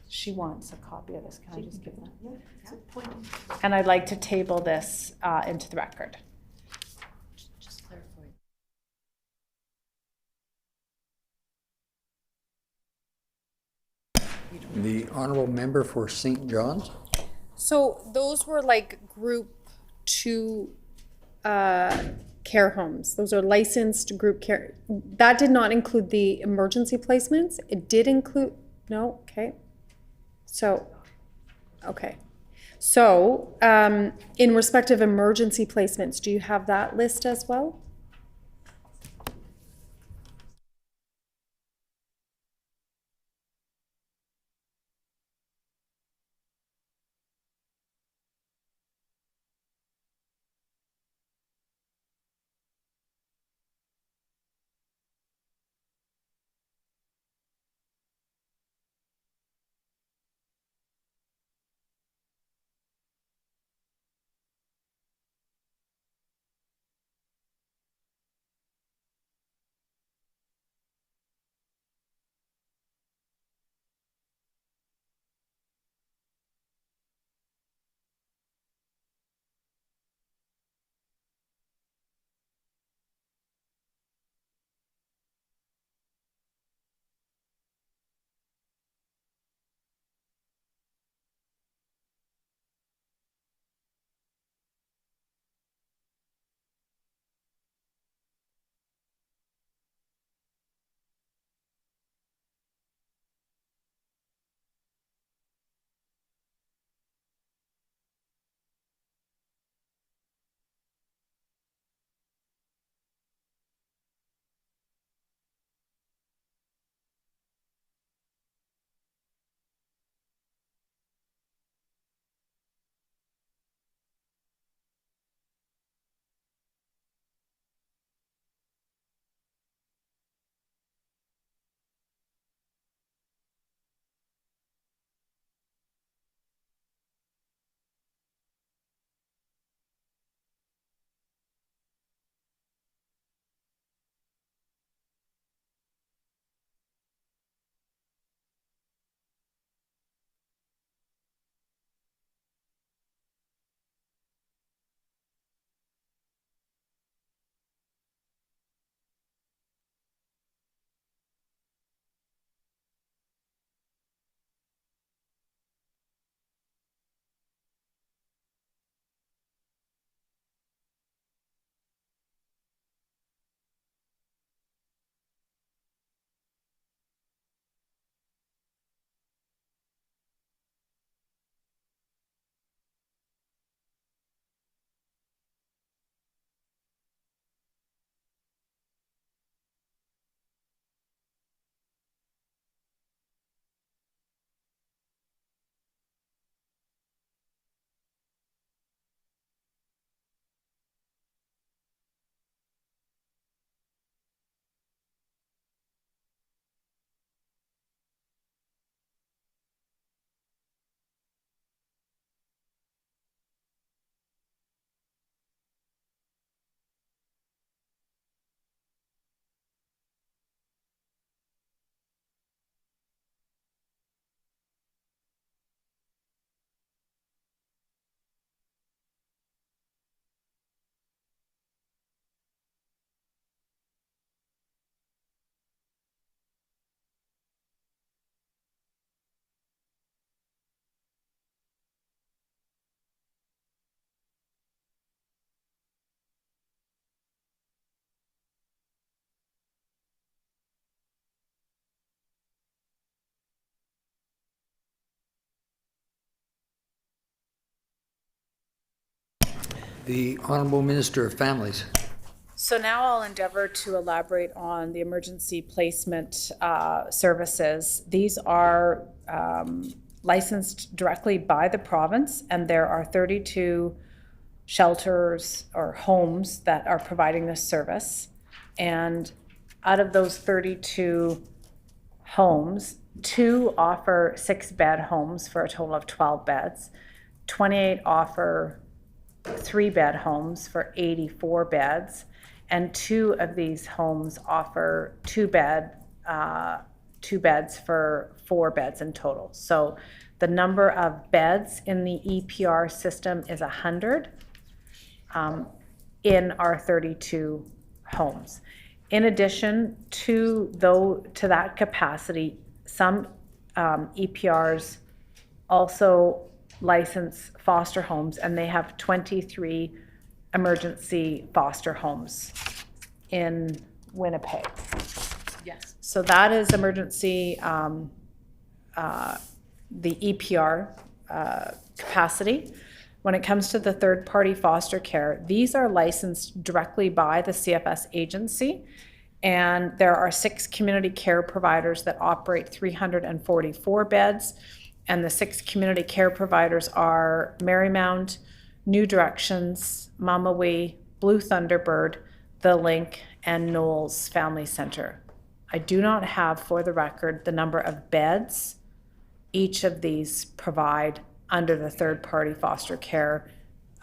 She wants a copy of this. Can I just give that? Yeah, it's a point. And I'd like to table this into the record. Just clarify. The honorable member for St. John's. So those were like group 2 care homes. Those are licensed group care. That did not include the emergency placements. It did include, no, okay. So, okay. So, in respect of emergency placements, do you have that list as well? The Honorable Minister of Families. So now I'll endeavor to elaborate on the emergency placement services. These are licensed directly by the province, and there are 32 shelters or homes that are providing this service. And out of those 32 homes, 2 offer 6-bed homes for a total of 12 beds. 28 offer 3-bed homes for 84 beds. And 2 of these homes offer 2 beds for 4 beds in total. So the number of beds in the EPR system is 100 in our 32 homes. In addition to that capacity, some EPRs also license foster homes, and they have 23 emergency foster homes in Winnipeg. Yes. So that is emergency, the EPR capacity. When it comes to the third-party foster care, these are licensed directly by the CFS agency, and there are 6 community care providers that operate 344 beds, and the 6 community care providers are Marymount, New Directions, Mamawee, Blue Thunderbird, The Link, and Knowles Family Center. I do not have, for the record, the number of beds each of these provide under the third-party foster care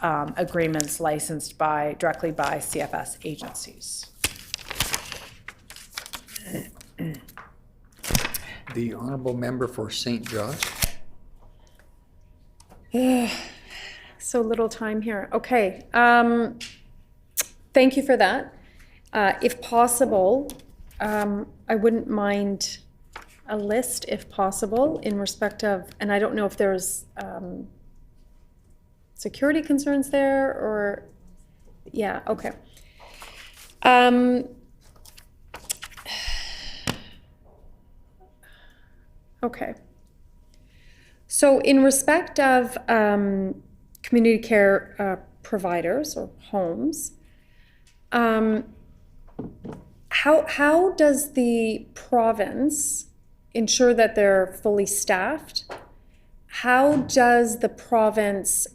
agreements licensed directly by CFS agencies. The Honorable Member for St. John's. So little time here. Okay. Thank you for that. If possible, I wouldn't mind a list, if possible, in respect of, and I don't know if there's security concerns there or, yeah, okay. Okay. So in respect of community care providers or homes, how does the province ensure that they're fully staffed? How does the province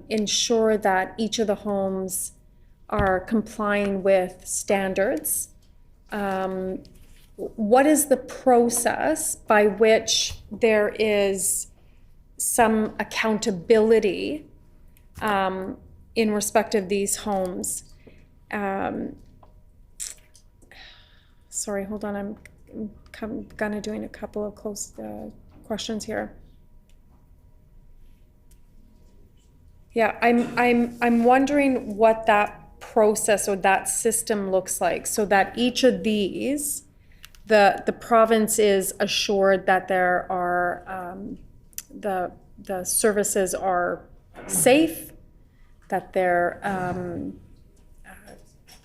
ensure that each of the homes are complying with standards? What is the process by which there is some accountability in respect of these homes? Sorry, hold on, I'm kind of doing a couple of close questions here. Yeah, I'm wondering what that process or that system looks like, so that each of these, the province is assured that there are the services are safe, that they're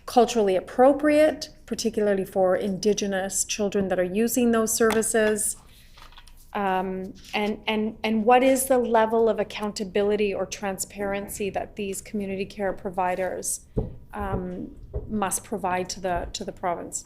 culturally appropriate, particularly for Indigenous children that are using those services. And what is the level of accountability or transparency that these community care providers must provide to the province?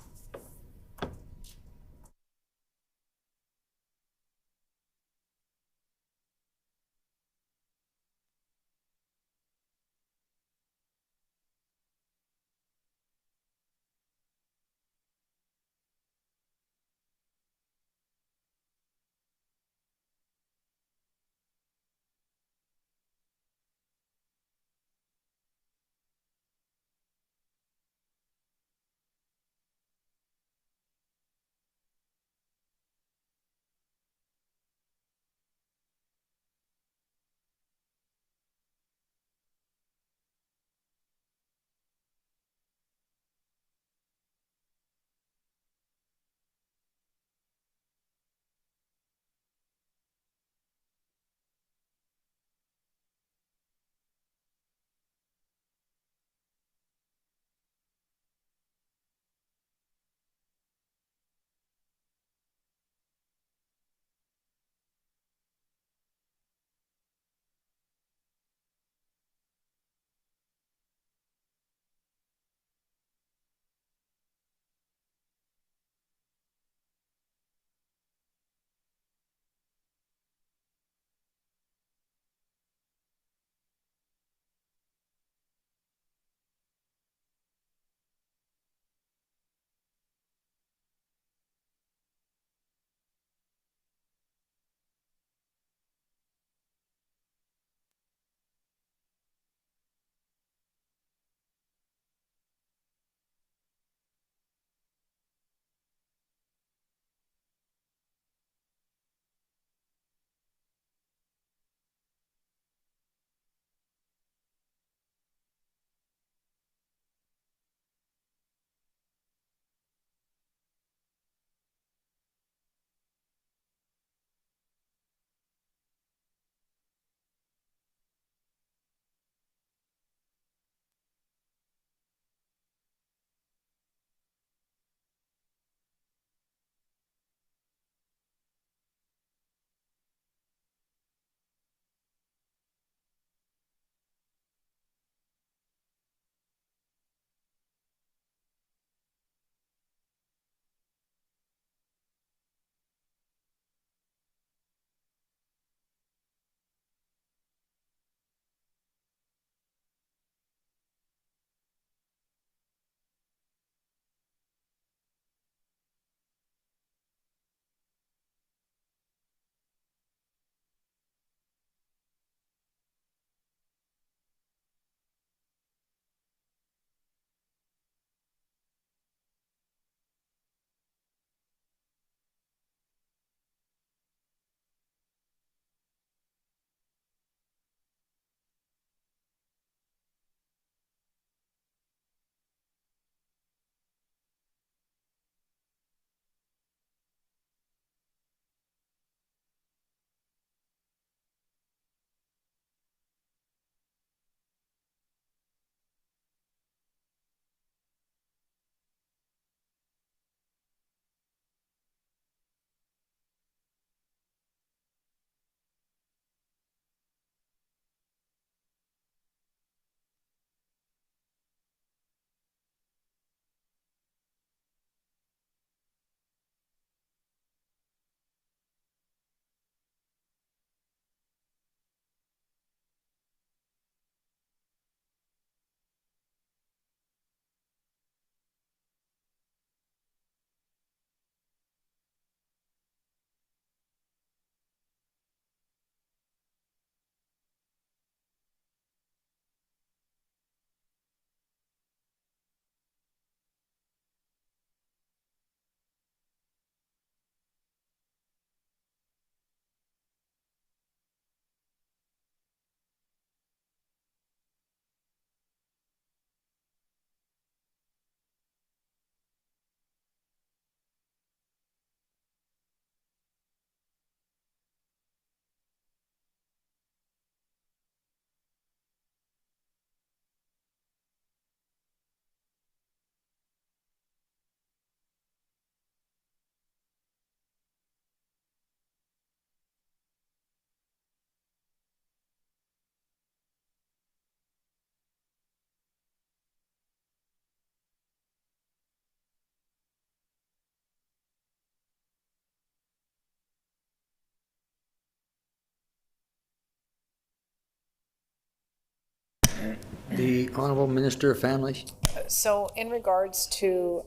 The Honorable Minister of Families. So in regards to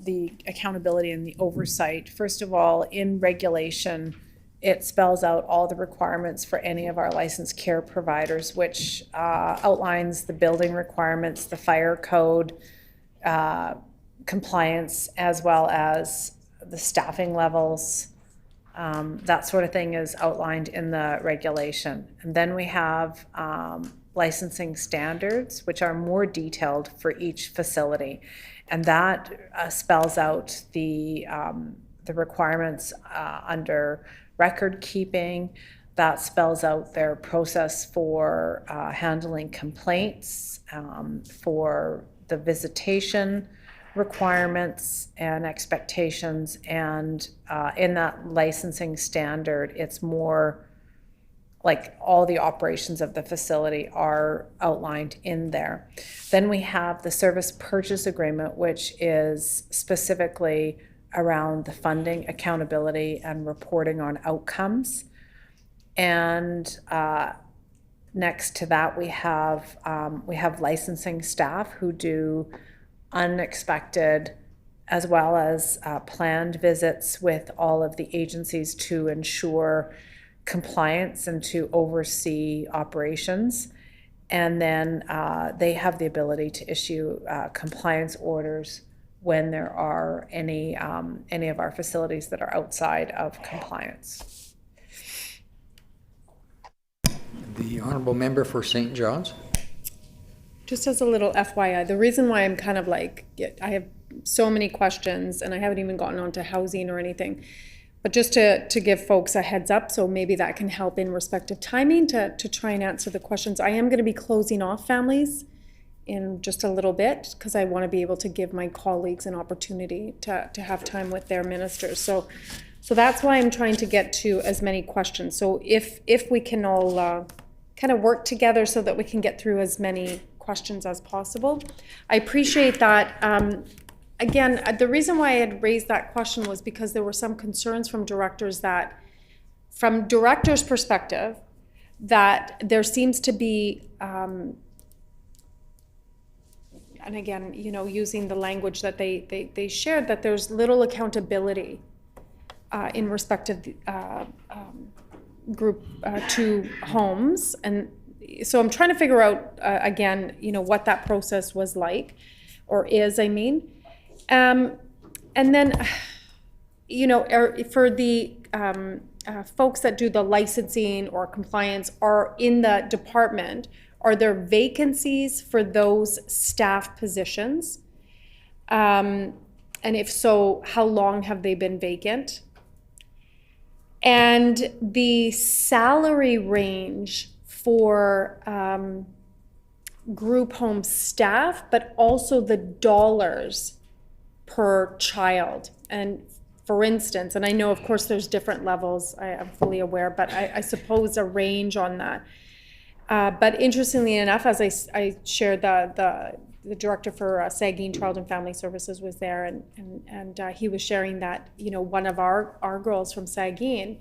the accountability and the oversight, first of all, in regulation, it spells out all the requirements for any of our licensed care providers, which outlines the building requirements, the fire code, compliance, as well as the staffing levels. That sort of thing is outlined in the regulation. And then we have licensing standards, which are more detailed for each facility. And that spells out the requirements under record keeping. That spells out their process for handling complaints, for the visitation requirements and expectations. And in that licensing standard, it's more like all the operations of the facility are outlined in there. Then we have the service purchase agreement, which is specifically around the funding, accountability, and reporting on outcomes. And next to that, we have licensing staff who do unexpected as well as planned visits with all of the agencies to ensure compliance and to oversee operations. And then they have the ability to issue compliance orders when there are any of our facilities that are outside of compliance. The Honorable Member for St. John's. Just as a little FYI, the reason why I'm kind of like, I have so many questions and I haven't even gotten onto housing or anything, but just to give folks a heads up, so maybe that can help in respect of timing to try and answer the questions. I am going to be closing off families in just a little bit because I want to be able to give my colleagues an opportunity to have time with their ministers. So that's why I'm trying to get to as many questions. So if we can all kind of work together so that we can get through as many questions as possible. I appreciate that. Again, the reason why I had raised that question was because there were some concerns from directors that, from directors' perspective, that there seems to be, and again, you know, using the language that they shared, that there's little accountability in respect of Group 2 homes. And so I'm trying to figure out, again, you know, what that process was like, or is, I mean. And then, you know, for the folks that do the licensing or compliance are in the department, are there vacancies for those staff positions? And if so, how long have they been vacant? And the salary range for group home staff, but also the dollars per child. And for instance, and I know of course there's different levels, I'm fully aware, but I suppose a range on that. But interestingly enough, as I shared, the director for Saugeen Child and Family Services was there, and he was sharing that, you know, one of our girls from Saugeen,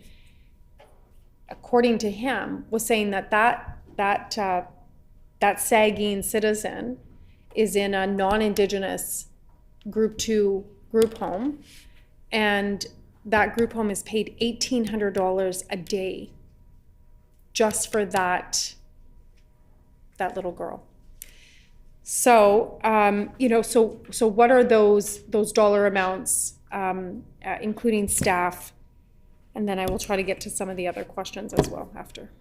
according to him, was saying that Saugeen citizen is in a non-Indigenous Group 2 group home, and that group home is paid $1,800 a day just for that little girl. So, you know, so what are those dollar amounts, including staff? And then I will try to get to some of the other questions as well after.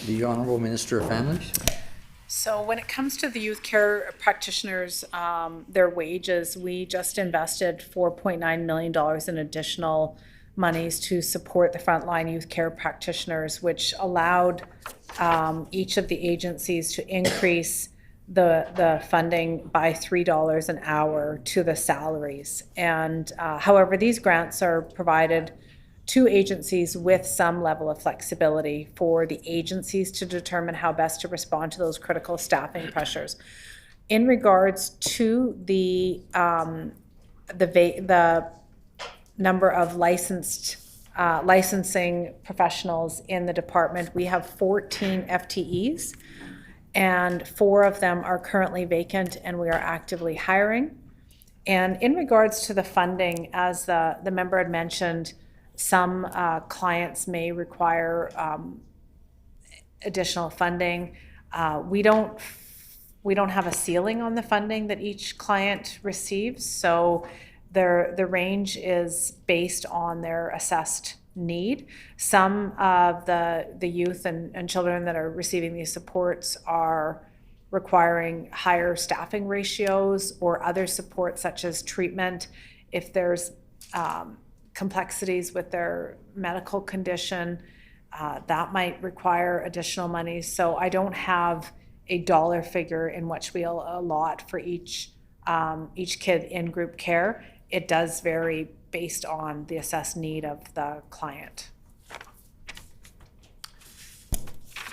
The Honorable Minister of Families. So when it comes to the youth care practitioners, their wages, we just invested $4.9 million in additional monies to support the frontline youth care practitioners, which allowed each of the agencies to increase the funding by $3 an hour to the salaries. And however, these grants are provided to agencies with some level of flexibility for the agencies to determine how best to respond to those critical staffing pressures. In regards to the number of licensing professionals in the department, we have 14 FTEs, and 4 of them are currently vacant, and we are actively hiring. And in regards to the funding, as the member had mentioned, some clients may require additional funding. We don't have a ceiling on the funding that each client receives, so the range is based on their assessed need. Some of the youth and children that are receiving these supports are requiring higher staffing ratios or other support such as treatment. If there's complexities with their medical condition, that might require additional money. So I don't have a dollar figure in which we'll allot for each kid in group care. It does vary based on the assessed need of the client.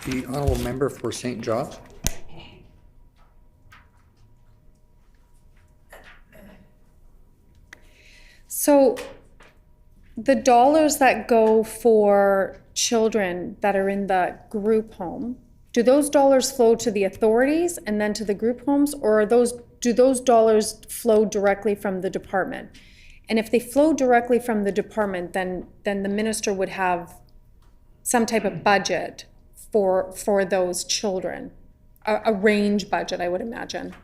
The Honorable Member for St. John's. So the dollars that go for children that are in the group home, do those dollars flow to the authorities and then to the group homes, or do those dollars flow directly from the department? And if they flow directly from the department, then the minister would have some type of budget for those children, a range budget, I would imagine.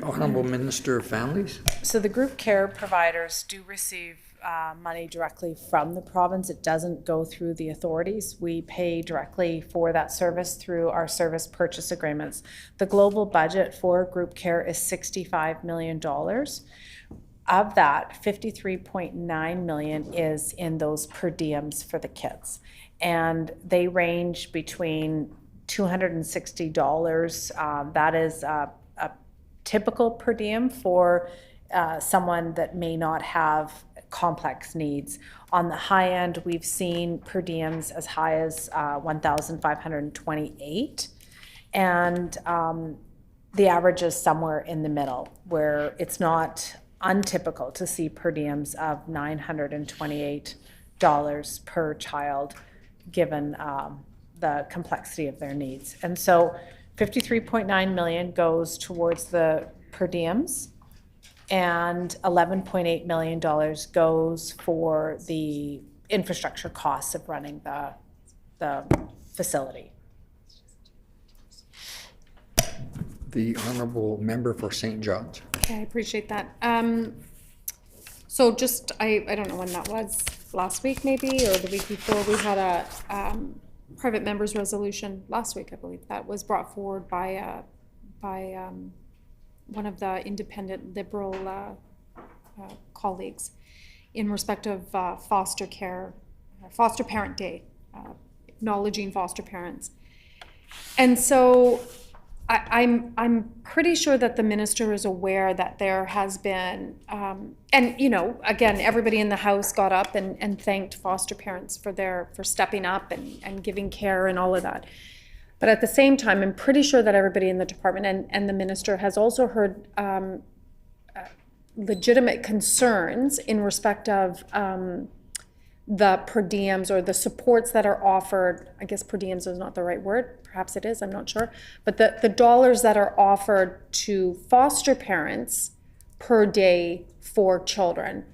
Honorable Minister of Families. So the group care providers do receive money directly from the province. It doesn't go through the authorities. We pay directly for that service through our service purchase agreements. The global budget for group care is $65 million. Of that, 53.9 million is in those per diems for the kids. And they range between $260. That is a typical per diem for someone that may not have complex needs. On the high end, we've seen per diems as high as 1,528. And the average is somewhere in the middle, where it's not untypical to see per diems of $928 per child, given the complexity of their needs. And so 53.9 million goes towards the per diems, and $11.8 million goes for the infrastructure costs of running the facility. The Honorable Member for St. John's. Okay, I appreciate that. So just, I don't know when that was, last week maybe, or the week before, we had a private members resolution last week, I believe, that was brought forward by one of the independent Liberal colleagues in respect of foster care, Foster Parent Day, acknowledging foster parents. And so I'm pretty sure that the minister is aware that there has been, and you know, again, everybody in the House got up and thanked foster parents for stepping up and giving care and all of that. But at the same time, I'm pretty sure that everybody in the department and the minister has also heard legitimate concerns in respect of the per diems or the supports that are offered. I guess per diems is not the right word. Perhaps it is, I'm not sure. But the dollars that are offered to foster parents per day for children.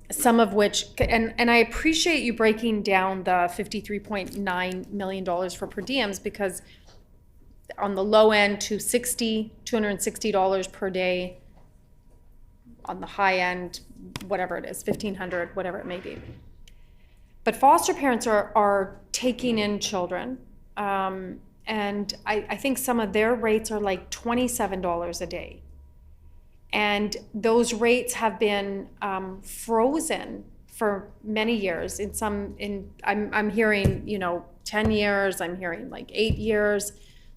Some of which, and I appreciate you breaking down the $53.9 million for per diems, because on the low end, $260 per day. On the high end, whatever it is, $1,500, whatever it may be. But foster parents are taking in children, and I think some of their rates are like $27 a day. And those rates have been frozen for many years. I'm hearing, 10 years, I'm hearing like 8 years.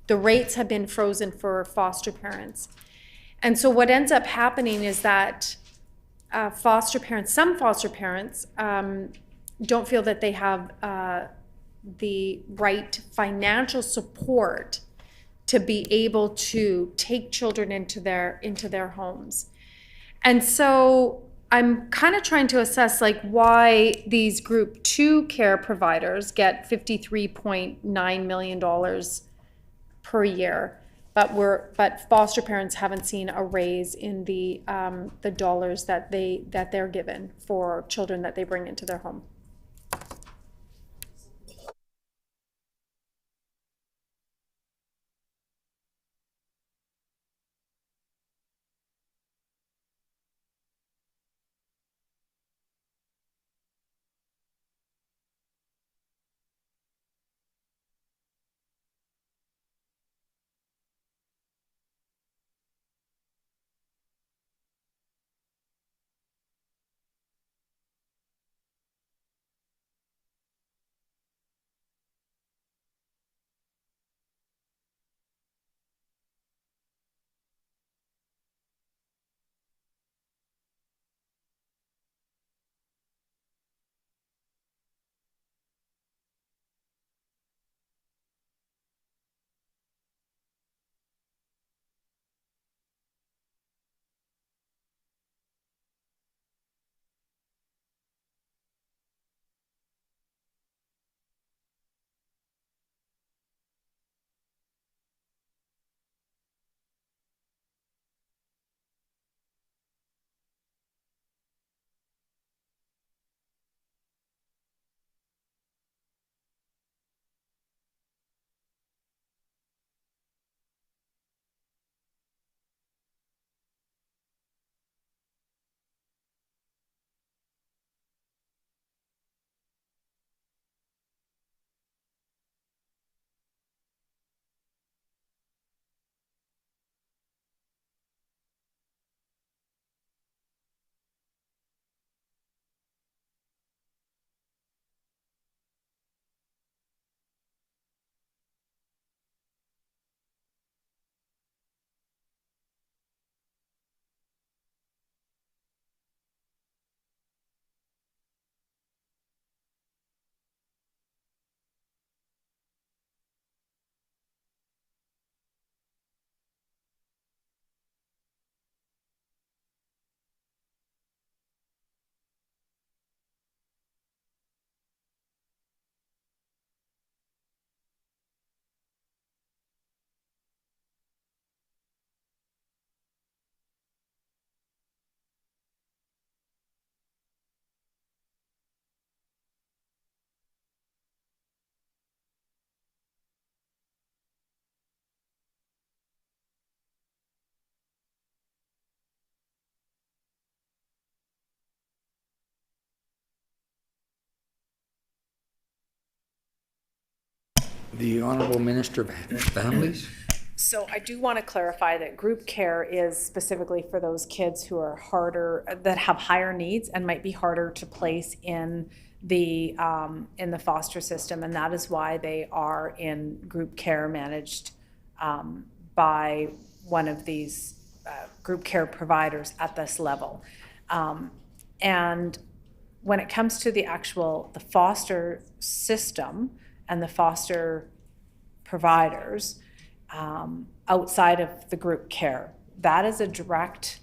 The rates have been frozen for foster parents. And so what ends up happening is that some foster parents don't feel that they have the right financial support to be able to take children into their homes. And so I'm kind of trying to assess like why these group 2 care providers get $53.9 million per year, but foster parents haven't seen a raise in the dollars that they're given for children that they bring into their home. The Honorable Minister of Families. So I do want to clarify that group care is specifically for those kids who are harder, that have higher needs and might be harder to place in the foster system, and that is why they are in group care managed by one of these group care providers at this level. And when it comes to the foster system and the foster providers, outside of the group care, that is a direct,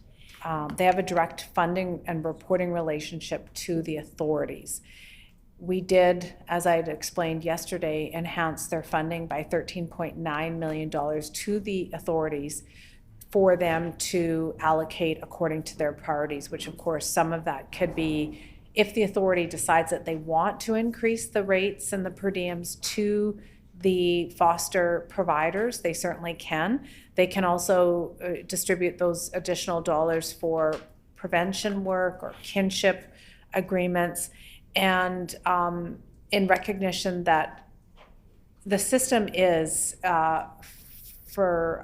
they have a direct funding and reporting relationship to the authorities. We did, as I had explained yesterday, enhance their funding by $13.9 million to the authorities for them to allocate according to their priorities, which of course some of that could be, if the authority decides that they want to increase the rates and the per diems to the foster providers, they certainly can. They can also distribute those additional dollars for prevention work or kinship agreements. And in recognition that the system is, for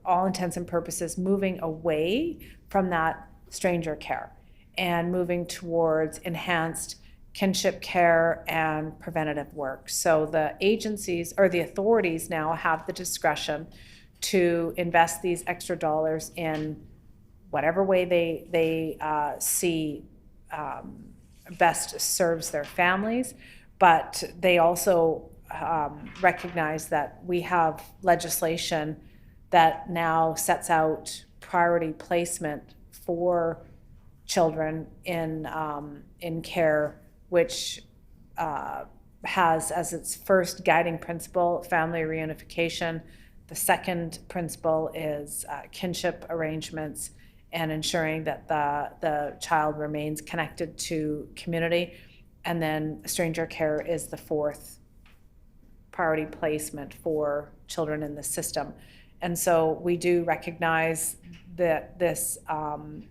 all intents and purposes, moving away from that stranger care and moving towards enhanced kinship care and preventative work. So the agencies or the authorities now have the discretion to invest these extra dollars in whatever way they see best serves their families, but they also recognize that we have legislation that now sets out priority placement for children in care, which has as its first guiding principle family reunification. The second principle is kinship arrangements and ensuring that the child remains connected to community. And then stranger care is the fourth priority placement for children in the system. And so we do recognize that this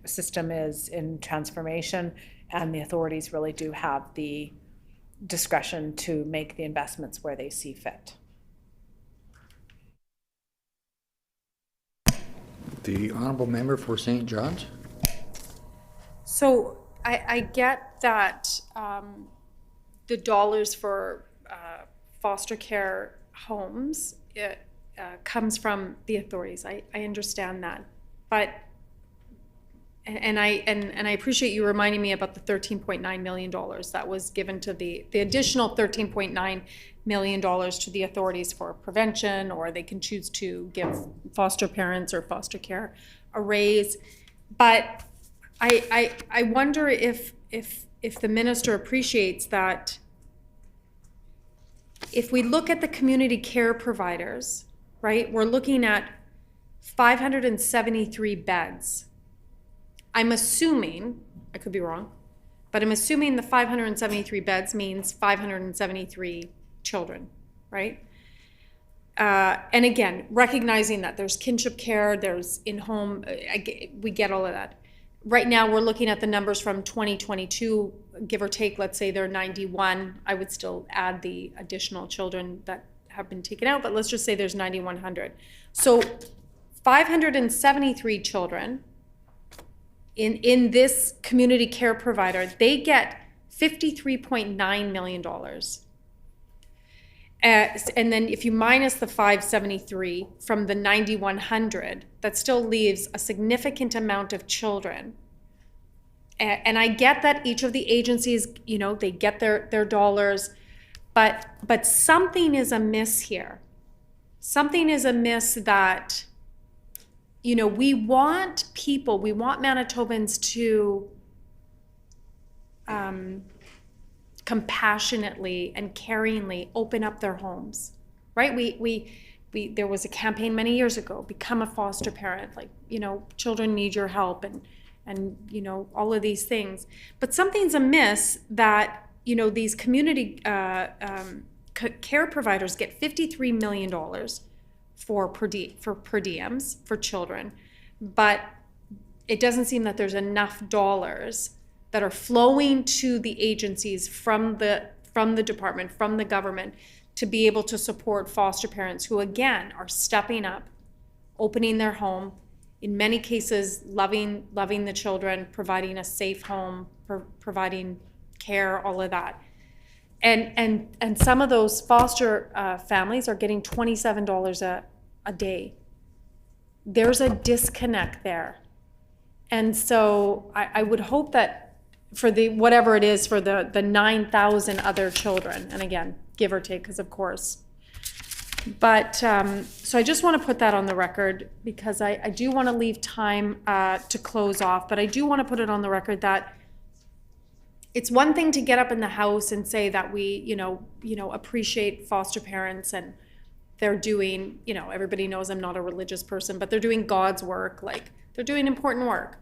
system is in transformation, and the authorities really do have the discretion to make the investments where they see fit. The Honorable Member for St. John's. So I get that the dollars for foster care homes, it comes from the authorities. I understand that, but and I appreciate you reminding me about the $13.9 million that was given to the additional $13.9 million to the authorities for prevention, or they can choose to give foster parents or foster care a raise. But I wonder if the minister appreciates that if we look at the community care providers, right, we're looking at 573 beds. I'm assuming, I could be wrong, but I'm assuming the 573 beds means 573 children, right? And again, recognizing that there's kinship care, there's in-home, we get all of that. Right now, we're looking at the numbers from 2022, give or take, let's say they're 91. I would still add the additional children that have been taken out, but let's just say there's 9,100. So 573 children in this community care provider, they get $53.9 million. And then if you minus the 573 from the 9,100, that still leaves a significant amount of children. And I get that each of the agencies, you know, they get their dollars, but something is amiss here. Something is amiss that, you know, we want Manitobans to compassionately and caringly open up their homes, right? We there was a campaign many years ago, become a foster parent, like, you know, children need your help and you know, all of these things. But something's amiss that, you know, these community care providers get $53 million for per diems for children, but it doesn't seem that there's enough dollars that are flowing to the agencies from the department, from the government, to be able to support foster parents who, again, are stepping up, opening their home, in many cases, loving the children, providing a safe home, providing care, all of that. And some of those foster families are getting $27 a day. There's a disconnect there. And so I would hope that for the, whatever it is, for the 9,000 other children, and again, give or take, because of course. But, so I just want to put that on the record, because I do want to leave time to close off, but I do want to put it on the record that it's one thing to get up in the House and say that we, appreciate foster parents, and they're doing, everybody knows I'm not a religious person, but they're doing God's work, like they're doing important work.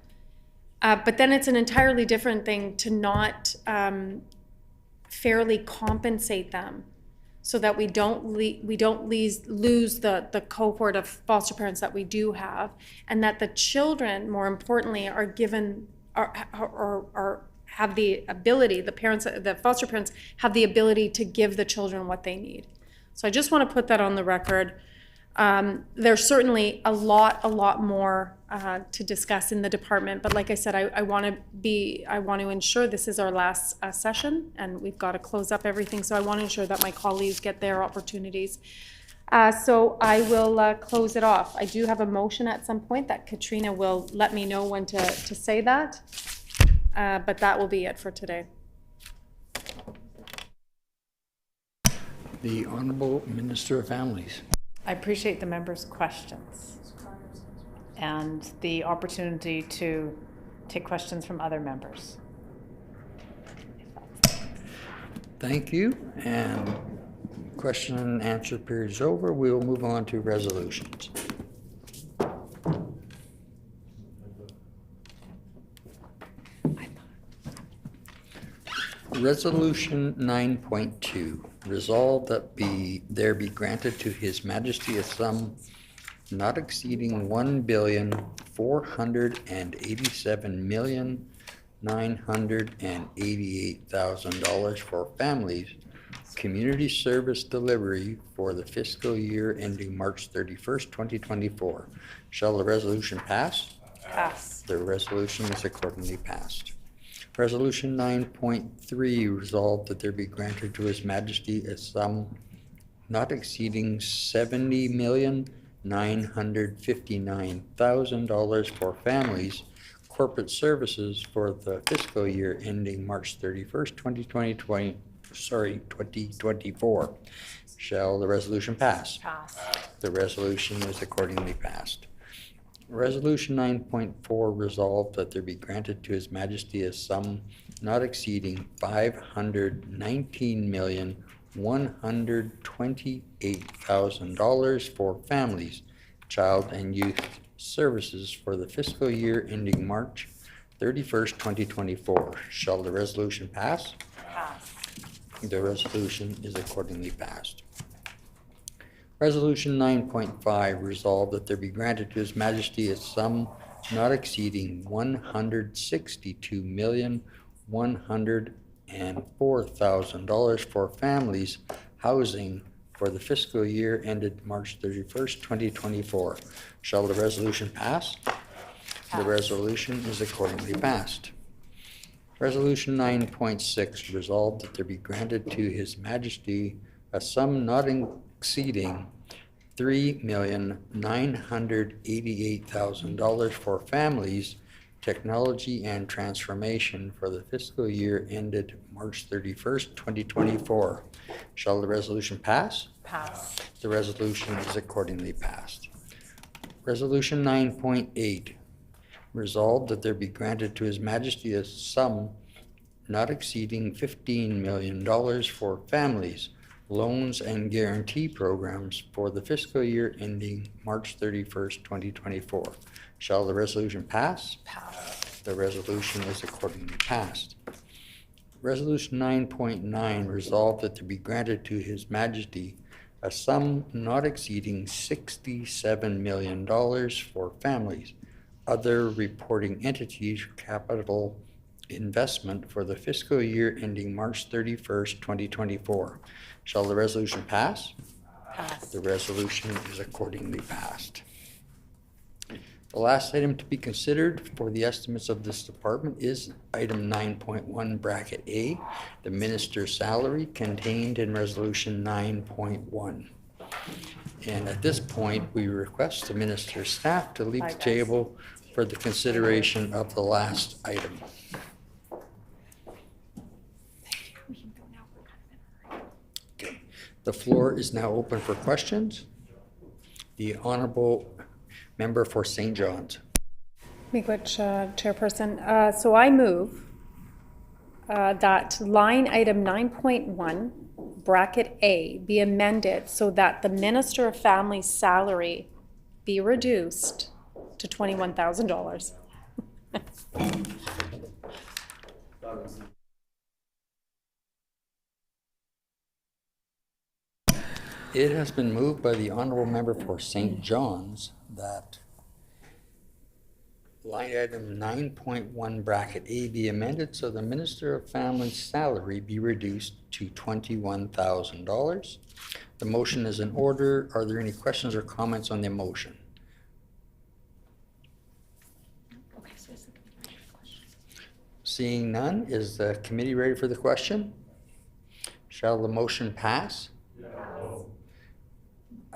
But then it's an entirely different thing to not fairly compensate them, so that we don't lose the cohort of foster parents that we do have, and that the children, more importantly, are given or have the ability, the foster parents have the ability to give the children what they need. So I just want to put that on the record. There's certainly a lot more to discuss in the department, but like I said, I want to ensure this is our last session, and we've got to close up everything. So I want to ensure that my colleagues get their opportunities. So I will close it off. I do have a motion at some point that Katrina will let me know when to say that, but that will be it for today. The Honorable Minister of Families. I appreciate the members' questions and the opportunity to take questions from other members. Thank you. And question and answer period is over. We will move on to resolutions. Resolution 9.2, resolved that there be granted to His Majesty a sum not exceeding $1,487,988,000 for families community service delivery for the fiscal year ending March 31st, 2024. Shall the resolution pass? Pass. The resolution is accordingly passed. Resolution 9.3, resolved that there be granted to His Majesty a sum not exceeding $70,959,000 for families corporate services for the fiscal year ending March 31st, 2024. Shall the resolution pass? Pass. The resolution is accordingly passed. Resolution 9.4, resolved that there be granted to His Majesty a sum not exceeding $519,128,000 for families, child and youth services for the fiscal year ending March 31st, 2024. Shall the resolution pass? Pass. The resolution is accordingly passed. Resolution 9.5, resolved that there be granted to His Majesty a sum not exceeding $162,104,000 for families housing for the fiscal year ended March 31st, 2024. Shall the resolution pass? The resolution is accordingly passed. Resolution 9.6, resolved that there be granted to His Majesty a sum not exceeding $3,988,000 for families, technology and transformation for the fiscal year ended March 31st, 2024. Shall the resolution pass? Pass. The resolution is accordingly passed. Resolution 9.8, resolved that there be granted to His Majesty a sum not exceeding $15 million for families, loans and guarantee programs for the fiscal year ending March 31st, 2024. Shall the resolution pass? Pass. The resolution is accordingly passed. Resolution 9.9, resolved that there be granted to His Majesty a sum not exceeding $67 million for families, other reporting entities, capital investment for the fiscal year ending March 31st, 2024. Shall the resolution pass? Pass. The resolution is accordingly passed. The last item to be considered for the estimates of this department is item 9.1 bracket A, the minister's salary contained in resolution 9.1. And at this point, we request the minister's staff to leave Bye, the guys. table for the consideration of the last item. We can go now, we're kind of in a hurry. Okay. The floor is now open for questions. The Honorable Member for St. John's. Miigwech, Chairperson. So I move that line item 9.1, bracket A, be amended so that the Minister of Family's salary be reduced to $21,000. It has been moved by the Honorable Member for St. John's that line item 9.1 bracket A be amended so the Minister of Family's salary be reduced to $21,000. The motion is in order. Are there any questions or comments on the motion? Okay, so is the committee ready for questions? Seeing none, is the committee ready for the question? Shall the motion pass?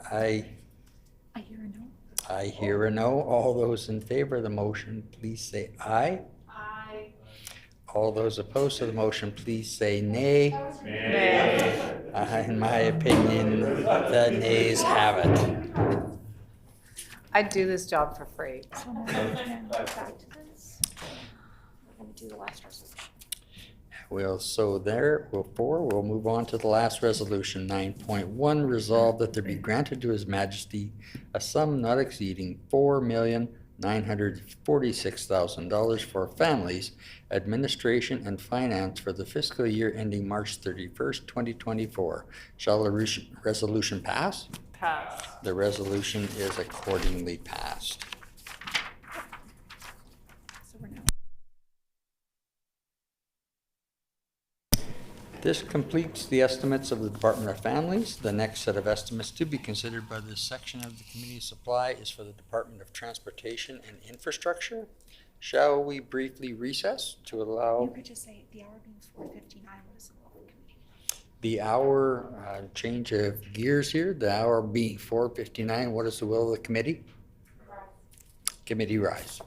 I hear a no. I hear a no. All those in favor of the motion, please say aye. Aye. All those opposed to the motion, please say nay. In my opinion, the nays have it. I'd do this job for free. So now we're gonna go back to this. We're gonna do the last resolution. We'll move on to the last resolution, 9.1, resolve that there be granted to His Majesty a sum not exceeding $4,946,000 for families, administration, and finance for the fiscal year ending March 31st, 2024. Shall the resolution pass? Pass. The resolution is accordingly passed. So we're now. This completes the estimates of the Department of Families. The next set of estimates to be considered by this section of the Committee of Supply is for the Department of Transportation and Infrastructure. Shall we briefly recess to You allow could just say the hour being 4:59, what is the will of the committee? the hour change of gears here, the hour being 4:59? What is the will of the committee? Committee rise.